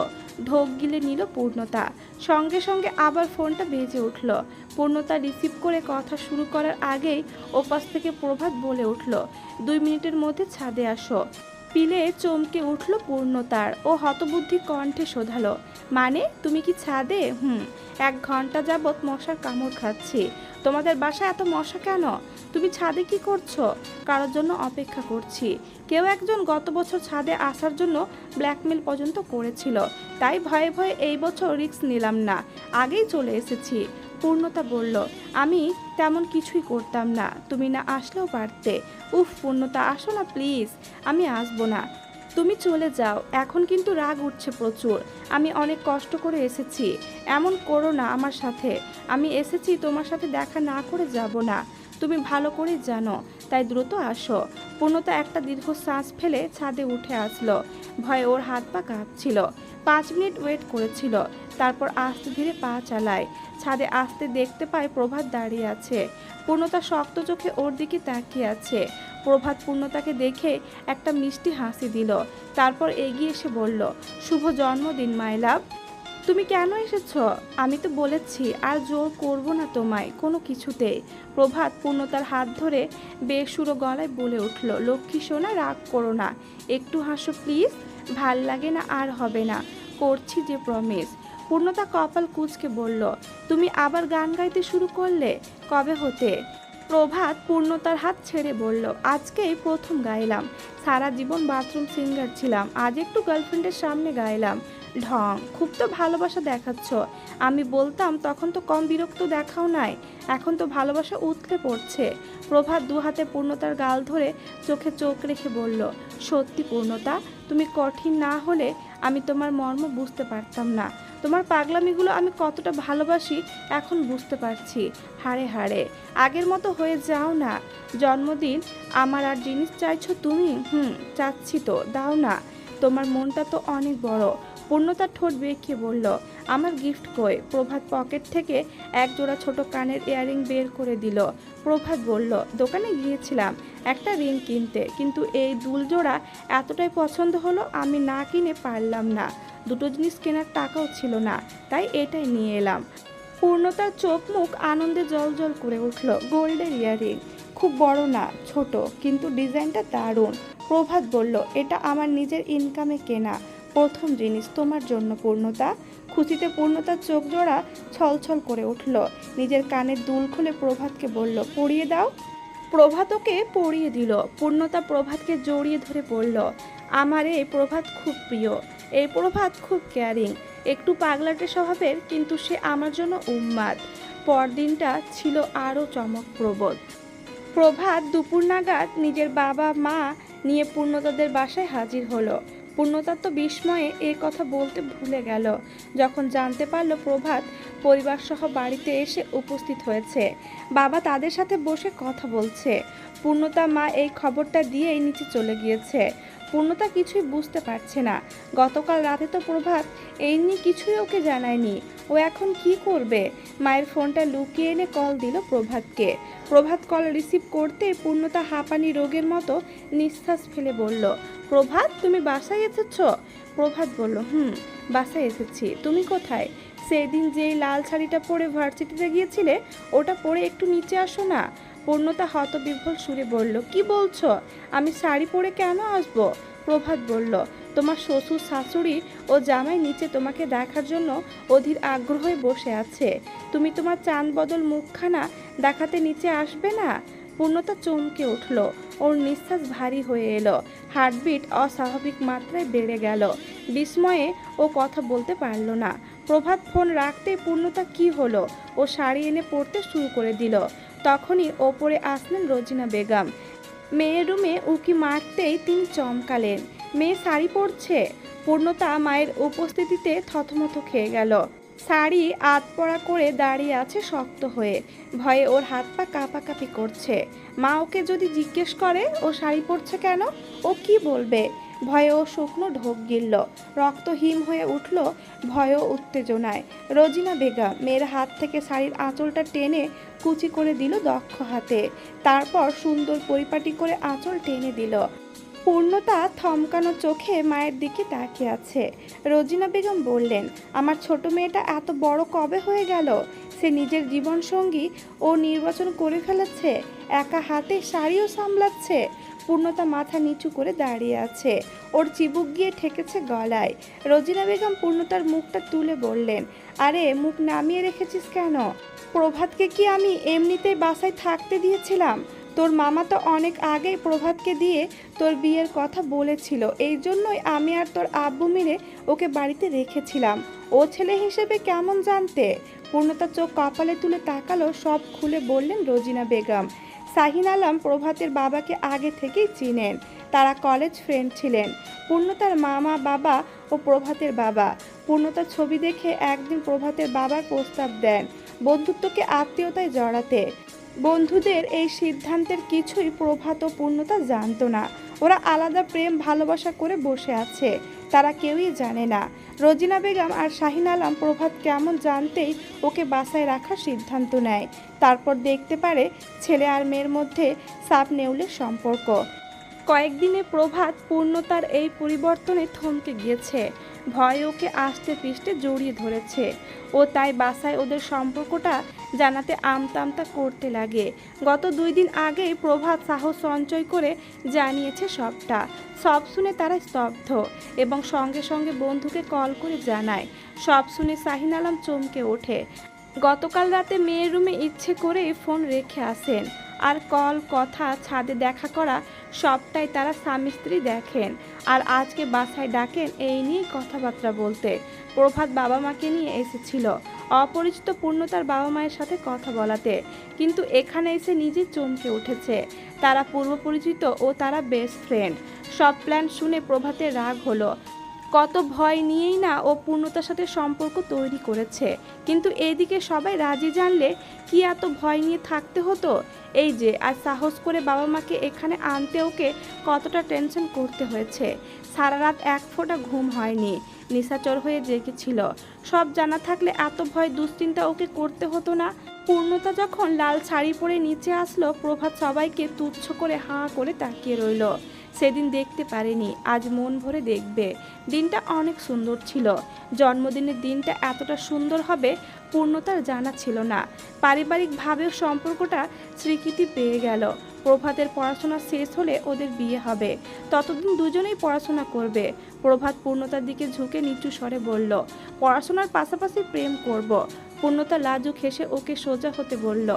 ঢোক গিলে নিল পূর্ণতা। সঙ্গে সঙ্গে আবার ফোনটা বেজে উঠল। পূর্ণতা রিসিভ করে কথা শুরু করার আগেই ওপাশ থেকে প্রভাত বলে উঠল, 2 মিনিটের মধ্যে ছাদে আসো। পিলে চমকে উঠল পূর্ণতার। ও হতবুদ্ধি কণ্ঠে শোধালো, মানে তুমি কি ছাদে? 1 ঘন্টা যাবৎ মশার কামড় খাচ্ছি। তোমাদের বাসায় এত মশা কেন? তুমি ছাদে কি করছো? কারোর জন্য অপেক্ষা করছি। কেউ একজন গত বছর ছাদে আসার জন্য ব্ল্যাকমেল পর্যন্ত করেছিল, তাই ভয়ে ভয়ে এই বছর রিস্ক নিলাম না, আগেই চলে এসেছি। পূর্ণতা বলল, আমি তেমন কিছুই করতাম না, তুমি না আসলেও পারতে। উফ পূর্ণতা, আসো না প্লিজ। আমি আসবো না, তুমি চলে যাও। এখন কিন্তু রাগ উঠছে প্রচুর। আমি অনেক কষ্ট করে এসেছি, এমন করো না আমার সাথে। আমি এসেছি তোমার সাথে দেখা না করে যাব না, তুমি ভালো করে জানো, তাই দ্রুত আসো। পূর্ণতা একটা দীর্ঘশ্বাস ফেলে ছাদে উঠে আসলো। ভয়ে ওর হাত পা কাঁপছিল। 5 মিনিট ওয়েট করেছিল, তারপর আস্তে ধীরে পা চালায়। ছাদে আসতে দেখতে পায় প্রভাত দাঁড়িয়ে আছে। পূর্ণতা শক্ত চোখে ওর দিকে তাকিয়ে আছে। প্রভাত পূর্ণতাকে দেখে একটা মিষ্টি হাসি দিল, তারপর এগিয়ে এসে বলল, শুভ জন্মদিন মাই লাভ। তুমি কেন এসেছো? আমি তো বলেছি আর জোর করব না তোমায় কোনো কিছুতেই। প্রভাত পূর্ণতার হাত ধরে বেসুরো গলায় বলে উঠল, লক্ষ্মী সোনা, রাগ করো না, একটু হাসো প্লিজ। ভাল লাগে না আর হবে না, করছি যে প্রমিস। পূর্ণতা কপাল কুঁচকে বলল, তুমি আবার গান গাইতে শুরু করলে? কবে হতে? প্রভাত পূর্ণতার হাত ছেড়ে বলল, আজকেই প্রথম গাইলাম। সারা জীবন বাথরুম সিঙ্গার ছিলাম, আজ একটু গার্লফ্রেন্ডের সামনে গাইলাম। ঢং, খুব তো ভালোবাসা দেখাচ্ছ। আমি বলতাম তখন তো কম বিরক্ত দেখাও নাই, এখন তো ভালোবাসা উতলে পড়ছে। প্রভাত 2 হাতে পূর্ণতার গাল ধরে চোখে চোখ রেখে বলল, সত্যি পূর্ণতা, তুমি কঠিন না হলে আমি তোমার মর্ম বুঝতে পারতাম না। তোমার পাগলামিগুলো আমি কতটা ভালোবাসি এখন বুঝতে পারছি। হাড়ে হাড়ে আগের মতো হয়ে যাও না। জন্মদিন আমার, আর জিনিস চাইছো তুমি? চাচ্ছি তো, দাও না। তোমার মনটা তো অনেক বড়। পূর্ণতার ঠোঁট বেঁকিয়ে বলল, আমার গিফট কই? প্রভাত পকেট থেকে এক জোড়া ছোট কানের ইয়াররিং বের করে দিল। প্রভাত বলল, দোকানে গিয়েছিলাম একটা রিং কিনতে, কিন্তু এই দুল জোড়া এতটাই পছন্দ হলো আমি না কিনে পারলাম না। দুটো জিনিস কেনার টাকাও ছিল না, তাই এটাই নিয়ে এলাম। পূর্ণতার চোখ মুখ আনন্দে জল করে উঠল। গোল্ডের ইয়াররিং, খুব বড় না, ছোট, কিন্তু ডিজাইনটা দারুণ। প্রভাত বলল, এটা আমার নিজের ইনকামে কেনা প্রথম জিনিস তোমার জন্য পূর্ণতা। খুশিতে পূর্ণতার চোখ জোড়া ছলছল করে উঠল। নিজের কানের দুল খুলে প্রভাতকে বলল, পরিয়ে দাও। প্রভাত ওকে পরিয়ে দিল। পূর্ণতা প্রভাতকে জড়িয়ে ধরে বলল, আমার এই প্রভাত খুব প্রিয়। এই প্রভাত খুব কেয়ারিং, একটু পাগলাটে স্বভাবের, কিন্তু সে আমার জন্য উন্মাদ। পরদিনটা ছিল আরও চমকপ্রদ। প্রভাত দুপুর নাগাদ নিজের বাবা মা নিয়ে পূর্ণতাদের বাসায় হাজির হলো। পূর্ণতার তো বিস্ময়ে এই কথা বলতে ভুলে গেল যখন জানতে পারল প্রভাত পরিবারসহ বাড়িতে এসে উপস্থিত হয়েছে। বাবা তাদের সাথে বসে কথা বলছে। পূর্ণতা মা এই খবরটা দিয়েই নিচে চলে গিয়েছে। পূর্ণতা কিছুই বুঝতে পারছে না। গতকাল রাতে তো প্রভাত এই নিয়ে কিছুই ওকে জানায়নি। ও এখন কি করবে? মায়ের ফোনটা লুকিয়ে এনে কল দিল প্রভাতকে। প্রভাত কল রিসিভ করতে পূর্ণতা হাঁপানি রোগের মতো নিঃশ্বাস ফেলে বলল, প্রভাত তুমি বাসায় এসেছ? প্রভাত বলল, বাসায় এসেছি। তুমি কোথায়? সেদিন যেই লাল শাড়িটা পরে ভার্সিটিতে গিয়েছিলে ওটা পরে একটু নিচে আসো না। পূর্ণতা হতবিহ্বল সুরে বলল, কি বলছো? আমি শাড়ি পরে কেন আসবো? প্রভাত বলল, তোমার শ্বশুর শাশুড়ি ও জামাই নিচে তোমাকে দেখার জন্য অধীর আগ্রহে বসে আছে। তুমি তোমার চাঁদ বদল মুখখানা দেখাতে নিচে আসবে না? পূর্ণতা চমকে উঠল। ওর নিঃশ্বাস ভারী হয়ে এলো। হার্টবিট অস্বাভাবিক মাত্রায় বেড়ে গেল। বিস্ময়ে ও কথা বলতে পারল না। প্রভাত ফোন রাখতে পূর্ণতা কি হলো? ও শাড়ি এনে পরতে শুরু করে দিল। তখনই ওপরে আসলেন রোজিনা বেগম। মেয়ের রুমে উকি মারতেই তিনি চমকালেন। মেয়ে শাড়ি পরছে? পূর্ণতা মায়ের উপস্থিতিতে থতমত খেয়ে গেল। শাড়ি আধপড়া করে দাঁড়িয়ে আছে শক্ত হয়ে। ভয়ে ওর হাত পা কাঁপাকাঁপি করছে। মা ওকে যদি জিজ্ঞেস করে ও শাড়ি পরছে কেন, ও কি বলবে? ভয়ে ও শুকনো ঢোক গিলল। রক্ত হিম হয়ে উঠল ভয় ও উত্তেজনায়। রোজিনা বেগম মেয়ের হাত থেকে শাড়ির আঁচলটা টেনে কুচি করে দিল দক্ষ হাতে। তারপর সুন্দর পরিপাটি করে আঁচল টেনে দিল। পূর্ণতা থমকানো চোখে মায়ের দিকে তাকিয়ে আছে। রোজিনা বেগম বললেন, আমার ছোট মেয়েটা এত বড় কবে হয়ে গেল? সে নিজের জীবনসঙ্গী ও নির্বাচন করে ফেলেছে, একা হাতে শাড়িও সামলাচ্ছে। পূর্ণতা মাথা নিচু করে দাঁড়িয়ে আছে, ওর চিবুক গিয়ে ঠেকেছে গলায়। রোজিনা বেগম পূর্ণতার মুখটা তুলে বললেন, আরে মুখ নামিয়ে রেখেছিস কেন? প্রভাতকে কি আমি এমনিতেই বাসায় থাকতে দিয়েছিলাম? তোর মামা তো অনেক আগেই প্রভাতকে দিয়ে তোর বিয়ের কথা বলেছিল, এই জন্যই আমি আর তোর আব্বু মিলে ওকে বাড়িতে রেখেছিলাম। ও ছেলে হিসেবে কেমন জানতে? পূর্ণতা চোখ কপালে তুলে তাকালো, সব খুলে বললেন রোজিনা বেগম। শাহিন আলম প্রভাতের বাবাকে আগে থেকেই চিনেন, তারা কলেজ ফ্রেন্ড ছিলেন। পূর্ণতার মামা বাবা ও প্রভাতের বাবা। পূর্ণতার ছবি দেখে একদিন প্রভাতের বাবার প্রস্তাব দেন বন্ধুত্বকে আত্মীয়তায় জড়াতে। বন্ধুদের এই সিদ্ধান্তের কিছুই প্রভাত ও পূর্ণতা জানতো না। ওরা আলাদা প্রেম ভালোবাসা করে বসে আছে, তারা কেউই জানে না। রোজিনা বেগম আর শাহিন আলম প্রভাত কেমন জানতেই ওকে বাসায় রাখার সিদ্ধান্ত নেয়। তারপর দেখতে পারে ছেলে আর মেয়ের মধ্যে সাপ নেউলের সম্পর্ক। কয়েকদিনে প্রভাত পূর্ণতার এই পরিবর্তনে থমকে গিয়েছে, ভয় ওকে আস্তে পৃষ্ঠে জড়িয়ে ধরেছে। ও তাই বাসায় ওদের সম্পর্কটা জানাতে আমতা আমতা করতে লাগে। গত 2 দিন আগেই প্রভাত সাহস সঞ্চয় করে জানিয়েছে সবটা। সব শুনে তারা স্তব্ধ এবং সঙ্গে সঙ্গে বন্ধুকে কল করে জানায়। সব শুনে শাহিন আলম চমকে ওঠে। গতকাল রাতে মেয়ের রুমে ইচ্ছে করেই ফোন রেখে আসেন, আর কল কথা ছাদে দেখা করা সবটাই তারা স্বামী স্ত্রী দেখেন। আর আজকে বাসায় ডাকেন এই নিয়েই কথাবার্তা বলতে। প্রভাত বাবা মাকে নিয়ে এসেছিল অপরিচিত পূর্ণতার বাবা মায়ের সাথে কথা বলাতে, কিন্তু এখানে এসে নিজে চমকে উঠেছে। তারা পূর্ব পরিচিত ও তারা বেস্ট ফ্রেন্ড। সব প্ল্যান শুনে প্রভাতের রাগ হলো। কত ভয় নিয়েই না ও পূর্ণতার সাথে সম্পর্ক তৈরি করেছে, কিন্তু এইদিকে সবাই রাজি জানলে কি এত ভয় নিয়ে থাকতে হতো? এই যে আর সাহস করে বাবা মাকে এখানে আনতে ওকে কতটা টেনশন করতে হয়েছে। সারা রাত এক ফোঁটা ঘুম হয়নি, নিশাচর হয়ে জেগেছিল। সব জানা থাকলে এত ভয় দুশ্চিন্তা ওকে করতে হতো না। পূর্ণতা যখন লাল শাড়ি পরে নিচে আসলো, প্রভাত সবাইকে তুচ্ছ করে হাঁ করে তাকিয়ে রইল। সেদিন দেখতে পারেনি, আজ মন ভরে দেখবে। দিনটা অনেক সুন্দর ছিল। জন্মদিনের দিনটা এতটা সুন্দর হবে পূর্ণতার জানা ছিল না। পারিবারিকভাবেও সম্পর্কটা স্বীকৃতি পেয়ে গেল। প্রভাতের পড়াশোনা শেষ হলে ওদের বিয়ে হবে, ততদিন দুজনেই পড়াশোনা করবে। প্রভাত পূর্ণতার দিকে ঝুঁকে নিচু স্বরে বলল, পড়াশোনার পাশাপাশি প্রেম করব। পূর্ণতা লাজুক হেসে ওকে সোজা হতে বলল।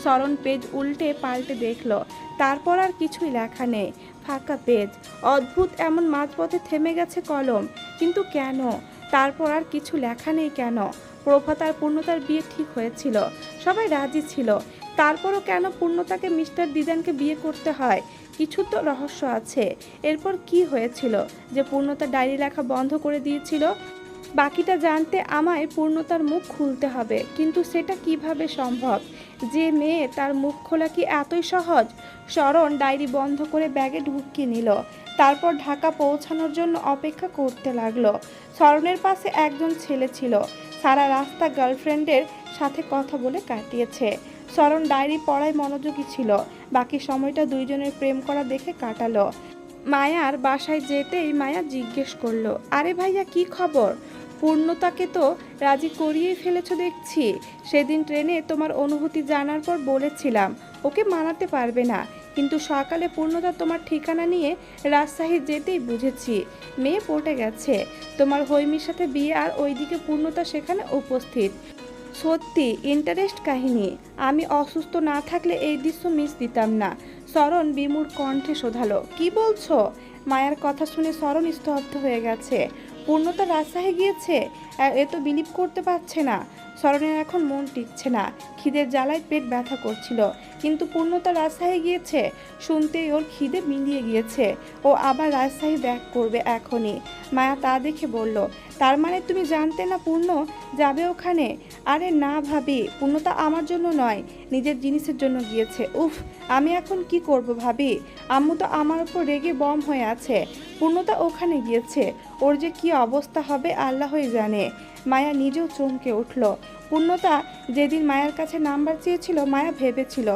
শরণ পেজ উল্টে পাল্টে দেখল, তারপর আর কিছুই লেখা নেই, ফাঁকা পেজ। অদ্ভুত, এমন মাঝপথে থেমে গেছে কলম, কিন্তু কেন? তারপর আর কিছু লেখা নেই কেন? প্রভাত আর পূর্ণতার বিয়ে ঠিক হয়েছিল, সবাই রাজি ছিল, তারপরও কেন পূর্ণতাকে মিস্টার দিদানকে বিয়ে করতে হয়? কিছু তো রহস্য আছে। এরপর কি হয়েছিল যে পূর্ণতা ডায়েরি লেখা বন্ধ করে দিয়েছিল? বাকিটা জানতে আমায় পূর্ণতার মুখ খুলতে হবে, কিন্তু সেটা কিভাবে সম্ভব? যে মেয়ে, তার মুখ খোলা কি এতই সহজ? শরণ ডায়েরি বন্ধ করে ব্যাগে ঢুকিয়ে নিল, তারপর ঢাকা পৌঁছানোর জন্য অপেক্ষা করতে লাগলো। শরণের পাশে একজন ছেলে ছিল, সারা রাস্তা গার্লফ্রেন্ডের সাথে কথা বলে কাটিয়েছে। শরণ ডায়েরি পড়ায় মনোযোগী ছিল, বাকি সময়টা দুইজনের প্রেম করা দেখে কাটালো। মায়ার বাসায় যেতেই মায়া জিজ্ঞেস করলো, আরে ভাইয়া কি খবর? পূর্ণতাকে তো রাজি করিয়ে ফেলেছো দেখছি। সেদিন ট্রেনে তোমার অনুভূতি জানার পর বলেছিলাম ওকে মানাতে পারবে না, কিন্তু সকালে পূর্ণতা তোমার ঠিকানা নিয়ে রাজশাহী যেতেই বুঝেছি মেয়ে পটে গেছে। তোমার হৈমির সাথে বিয়ে, আর ওইদিকে পূর্ণতা সেখানে উপস্থিত। সত্যি ইন্টারেস্ট কাহিনী। আমি অসুস্থ না থাকলে এই দৃশ্য মিস দিতাম না। শরণ বিমূঢ় কণ্ঠে শোধালো, কি বলছো? মায়ার কথা শুনে শরণ স্তব্ধ হয়ে গেছে। পূর্ণতা রাজশাহী গিয়েছে? এ তো বিলিভ করতে পারছে না। শরণের এখন মন টিকছে না, খিদের জ্বালায় পেট ব্যথা করছিল, কিন্তু পূর্ণতা রাজশাহী গিয়েছে শুনতেই ওর খিদে মিলিয়ে গিয়েছে। ও আবার রাজশাহী ব্যাক করবে এখনই। মায়া তা দেখে বলল, তার মানে তুমি জানতে না পূর্ণ যাবে ওখানে? আরে না ভাবি, পূর্ণতা আমার জন্য নয়, নিজের জিনিসের জন্য গিয়েছে। উফ, আমি এখন কি করব ভাবি? আম্মু তো আমার উপর রেগে বম হয়ে আছে। পূর্ণতা ওখানে গিয়েছে, ওর যে কি অবস্থা হবে আল্লাহই জানে। মায়া নিজেও চমকে উঠল। পূর্ণতা যেদিন মায়ের কাছে নাম্বার চেয়েছিল, মায়া ভেবেছিল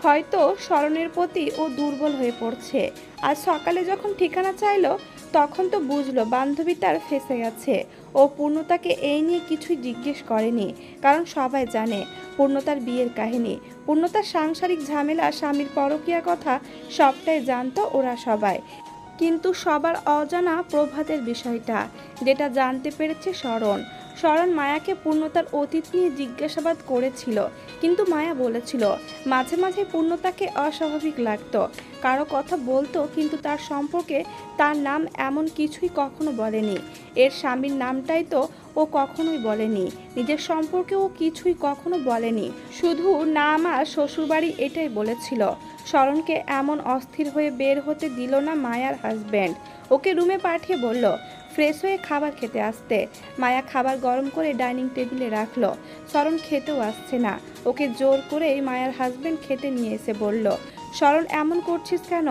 হয়তো স্মরণের প্রতি ও দুর্বল হয়ে পড়ছে। আজ সকালে যখন ঠিকানা চাইলো তখন তো বুঝলো বান্ধবী তার ফেঁসে গেছে। ও পূর্ণতাকে এই নিয়ে কিছুই জিজ্ঞেস করেনি, কারণ সবাই জানে পূর্ণতার বিয়ের কাহিনী, পূর্ণতার সাংসারিক ঝামেলা, স্বামীর পরকীয়া কথা সবটাই জানতো ওরা সবাই। কিন্তু সবার অজানা প্রভাতের বিষয়টা, যেটা জানতে পেরেছে স্মরণ। স্মরণ মায়াকে পূর্ণতার অতীত নিয়ে জিজ্ঞাসাবাদ করেছিল, কিন্তু মায়া বলেছিল মাঝে মাঝে পূর্ণতাকে অস্বাভাবিক লাগতো, কারো কথা বলতো কিন্তু তার সম্পর্কে তার নাম এমন কিছুই কখনো বলেনি। এর স্বামীর নামটাই তো ও কখনোই বলেনি, নিজের সম্পর্কে ও কিছুই কখনো বলেনি, শুধু নাম আর শ্বশুরবাড়ি এটাই বলেছিল। স্মরণকে এমন অস্থির হয়ে বের হতে দিল না মায়ার হাজব্যান্ড। ওকে রুমে পাঠিয়ে বলল ফ্রেশ হয়ে খাবার খেতে আসতে। মায়া খাবার গরম করে ডাইনিং টেবিলে রাখলো। স্মরণ খেতেও আসছে না, ওকে জোর করেই মায়ার হাজব্যান্ড খেতে নিয়ে এসে বলল, স্মরণ এমন করছিস কেন?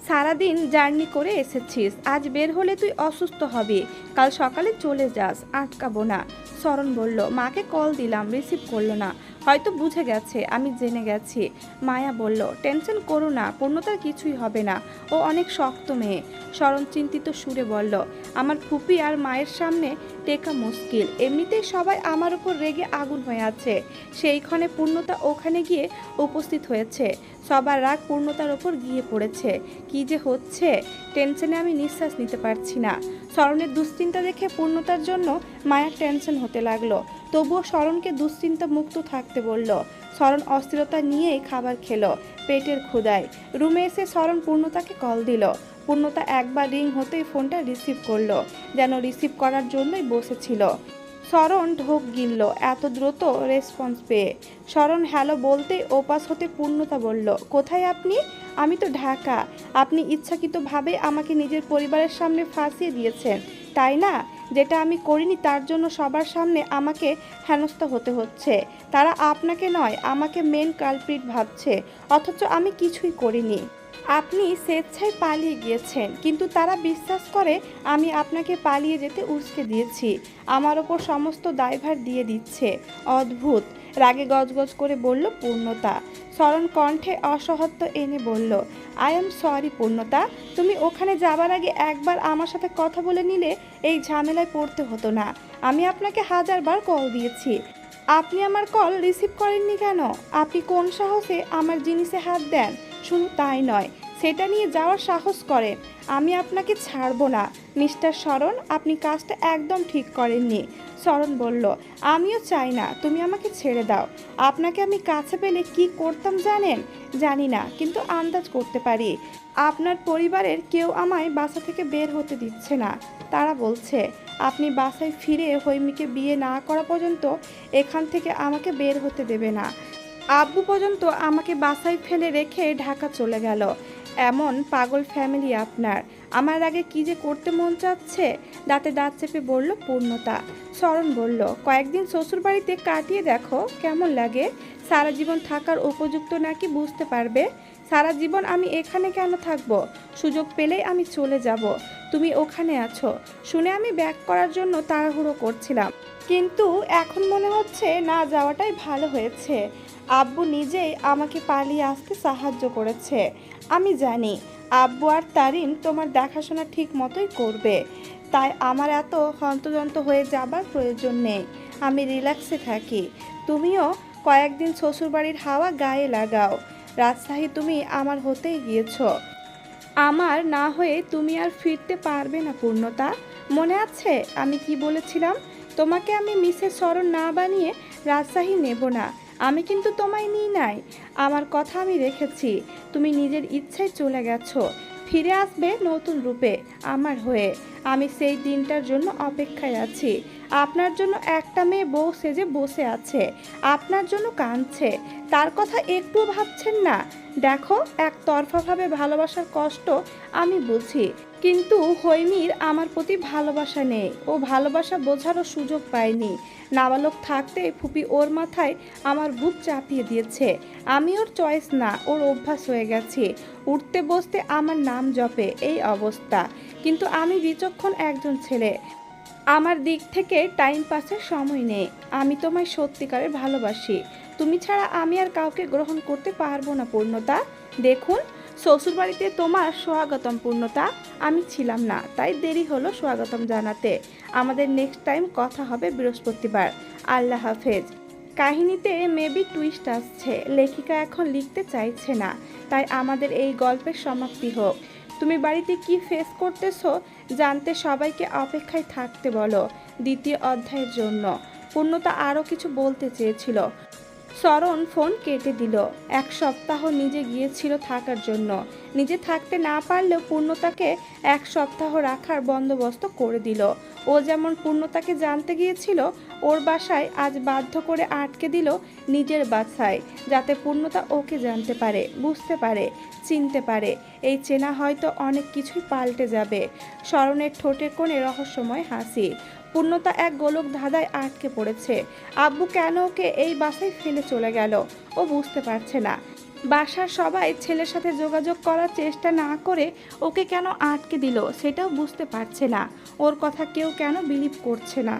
সারাদিন জার্নি করে এসেছিস, আজ বের হলে তুই অসুস্থ হবি, কাল সকালে চলে যাস, আটকাবো না। স্মরণ বলল, মাকে কল দিলাম, রিসিভ করলো না, হয়তো বুঝে গেছে আমি জেনে গেছি। মায়া বলল, টেনশন করো না, পূর্ণতার কিছুই হবে না, ও অনেক শক্ত মেয়ে। স্মরণ চিন্তিত সুরে বলল, আমার ফুপি আর মায়ের সামনে টেকা মুশকিল, এমনিতেই সবাই আমার উপর রেগে আগুন হয়ে আছে, সেইখানে পূর্ণতা ওখানে গিয়ে উপস্থিত হয়েছে, সবার রাগ পূর্ণতার ওপর গিয়ে পড়েছে। কি যে হচ্ছে, টেনশনে আমি নিঃশ্বাস নিতে পারছি না। স্মরণের দুশ্চিন্তা দেখে পূর্ণতার জন্য মায়ার টেনশন হতে লাগলো, তবুও স্মরণকে দুশ্চিন্তা মুক্ত থাকতে বলল। স্মরণ অস্থিরতা নিয়েই খাবার খেলো, পেটের ক্ষুধায়। রুমে এসে স্মরণ পূর্ণতাকে কল দিল। পূর্ণতা একবার রিং হতেই ফোনটা রিসিভ করলো, যেন রিসিভ করার জন্যই বসেছিল। স্মরণ ঢোক গিলল এত দ্রুত রেসপন্স পেয়ে। স্মরণ হ্যালো বলতেই ওপাশ হতে পূর্ণতা বলল, কোথায় আপনি? আমি তো ঢাকা। আপনি ইচ্ছাকৃতভাবে আমাকে নিজের পরিবারের সামনে ফাঁসিয়ে দিয়েছেন, তাই না? যেটা আমি করিনি তার জন্য সবার সামনে আমাকে হেনস্থা হতে হচ্ছে। তারা আপনাকে নয়, আমাকে মেন কালপ্রিট ভাবছে, অথচ আমি কিছুই করিনি। আপনি স্বেচ্ছায় পালিয়ে গিয়েছেন, কিন্তু তারা বিশ্বাস করে আমি আপনাকে পালিয়ে যেতে উস্কে দিয়েছি, আমার ওপর সমস্ত দায়ভার দিয়ে দিচ্ছে। অদ্ভুত, রাগে গজগজ করে বলল পূর্ণতা। স্মরণ কণ্ঠে অসহত্ব এনে বলল, আই এম সরি পূর্ণতা, তুমি ওখানে যাবার আগে একবার আমার সাথে কথা বলে নিলে এই ঝামেলায় পড়তে হতো না। আমি আপনাকে হাজারবার কল দিয়েছি, আপনি আমার কল রিসিভ করেননি কেন? আপনি কোন সাহসে আমার জিনিসে হাত দেন? শুধু তাই নয়, সেটা নিয়ে যাওয়ার সাহস করেন। আমি আপনাকে ছাড়বো না মিস্টার স্মরণ, আপনি কাজটা একদম ঠিক করেননি। স্মরণ বলল, আমিও চাই না তুমি আমাকে ছেড়ে দাও। আপনাকে আমি কাছে পেলে কি করতাম জানেন? জানি না, কিন্তু আন্দাজ করতে পারি। আপনার পরিবারের কেউ আমায় বাসা থেকে বের হতে দিচ্ছে না। তারা বলছে আপনি বাসায় ফিরে হৈমিকে বিয়ে না করা পর্যন্ত এখান থেকে আমাকে বের হতে দেবে না। আব্বু পর্যন্ত আমাকে বাসায় ফেলে রেখে ঢাকা চলে গেল। এমন পাগল ফ্যামিলি আপনার, আমার আগে কি যে করতে মন চাচ্ছে। দাঁতে দাঁত চেপে বলল পূর্ণতা। স্মরণ বলল, কয়েকদিন শ্বশুরবাড়িতে কাটিয়ে দেখো কেমন লাগে, সারা জীবন থাকার উপযুক্ত নাকি বুঝতে পারবে। সারা জীবন আমি এখানে কেন থাকবো? সুযোগ পেলেই আমি চলে যাব। তুমি ওখানে আছো শুনে আমি ব্যাক করার জন্য তাড়াহুড়ো করছিলাম, কিন্তু এখন মনে হচ্ছে না যাওয়াটাই ভালো হয়েছে। আব্বু নিজেই আমাকে পালিয়ে আসতে সাহায্য করেছে। আমি জানি আব্বু আর তারিন তোমার দেখাশোনা ঠিক মতোই করবে, তাই আমার এত হন্তদন্ত হয়ে যাবার প্রয়োজন নেই। আমি রিল্যাক্সে থাকি। তুমিও কয়েকদিন শ্বশুরবাড়ির হাওয়া গায়ে লাগাও। রাজশাহী তুমি আমার হতেই গিয়েছ, আমার না হয়ে তুমি আর ফিরতে পারবে না পূর্ণতা। মনে আছে আমি কি বলেছিলাম? তোমাকে আমি মিসেস স্মরণ না বানিয়ে রাজশাহী নেব না। আমি কিন্তু তোমায় নিই নাই, আমার কথা আমি রেখেছি। তুমি নিজের ইচ্ছায় চলে গেছো, ফিরে আসবে নতুন রূপে আমার হয়ে। আমি সেই দিনটার জন্য অপেক্ষায় আছি। আপনার জন্য একটা মেয়ে বউ সেজে বসে আছে, আপনার জন্য কাঁদছে, তার কথা একটুও ভাবছেন না। দেখো, একতরফাভাবে ভালোবাসার কষ্ট আমি বুঝি, কিন্তু হৈমির আমার প্রতি ভালোবাসা নেই। ও ভালোবাসা বোঝারও সুযোগ পায়নি। নাবালক থাকতে ফুপি ওর মাথায় আমার ভূত চাপিয়ে দিয়েছে। আমি ওর চয়েস না, ওর অভ্যাস হয়ে গেছে। উঠতে বসতে আমার নাম জপে, এই অবস্থা। কিন্তু আমি বিচক্ষণ একজন ছেলে, আমার দিক থেকে টাইম পাসের সময় নেই। আমি তোমায় সত্যিকারের ভালোবাসি। তুমি ছাড়া আমি আর কাউকে গ্রহণ করতে পারবো না পূর্ণতা। দেখুন, শ্বশুরবাড়িতে তোমার স্বাগতম পূর্ণতা। আমি ছিলাম না, তাই দেরি হলো স্বাগতম জানাতে। আমাদের নেক্সট টাইম কথা হবে বৃহস্পতিবার। আল্লাহ হাফেজ। কাহিনীতে মেবি টুইস্ট আসছে, লেখিকা এখন লিখতে চাইছে না, তাই আমাদের এই গল্পের সমাপ্তি হোক। তুমি বাড়িতে কি ফেস করতেছো জানতে সবাইকে অপেক্ষায় থাকতে বলো দ্বিতীয় অধ্যায়ের জন্য। পূর্ণতা আরও কিছু বলতে চেয়েছিল, শরণ ফোন কেটে দিল। এক সপ্তাহ নিজে গিয়েছিল থাকার জন্য, নিজে থাকতে না পারলেও পূর্ণতাকে এক সপ্তাহ রাখার বন্দোবস্ত করে দিল। ও যেমন পূর্ণতাকে জানতে গিয়েছিল, ওর বাসায় আজ বাধ্য করে আটকে দিল নিজের বাসায়, যাতে পূর্ণতা ওকে জানতে পারে, বুঝতে পারে, চিনতে পারে। এই চেনা হয়তো অনেক কিছুই পাল্টে যাবে। শরণের ঠোঁটের কোণে রহস্যময় হাসি। পূর্ণতা এক গোলক ধাঁধায় আটকে পড়েছে। আব্বু কেন ওকে এই বাসায় ফেলে চলে গেল, ও বুঝতে পারছে না। বাসার সবাই ছেলের সাথে যোগাযোগ করার চেষ্টা না করে ওকে কেন আটকে দিল সেটাও বুঝতে পারছে না। ওর কথা কেউ কেন বিলিভ করছে না।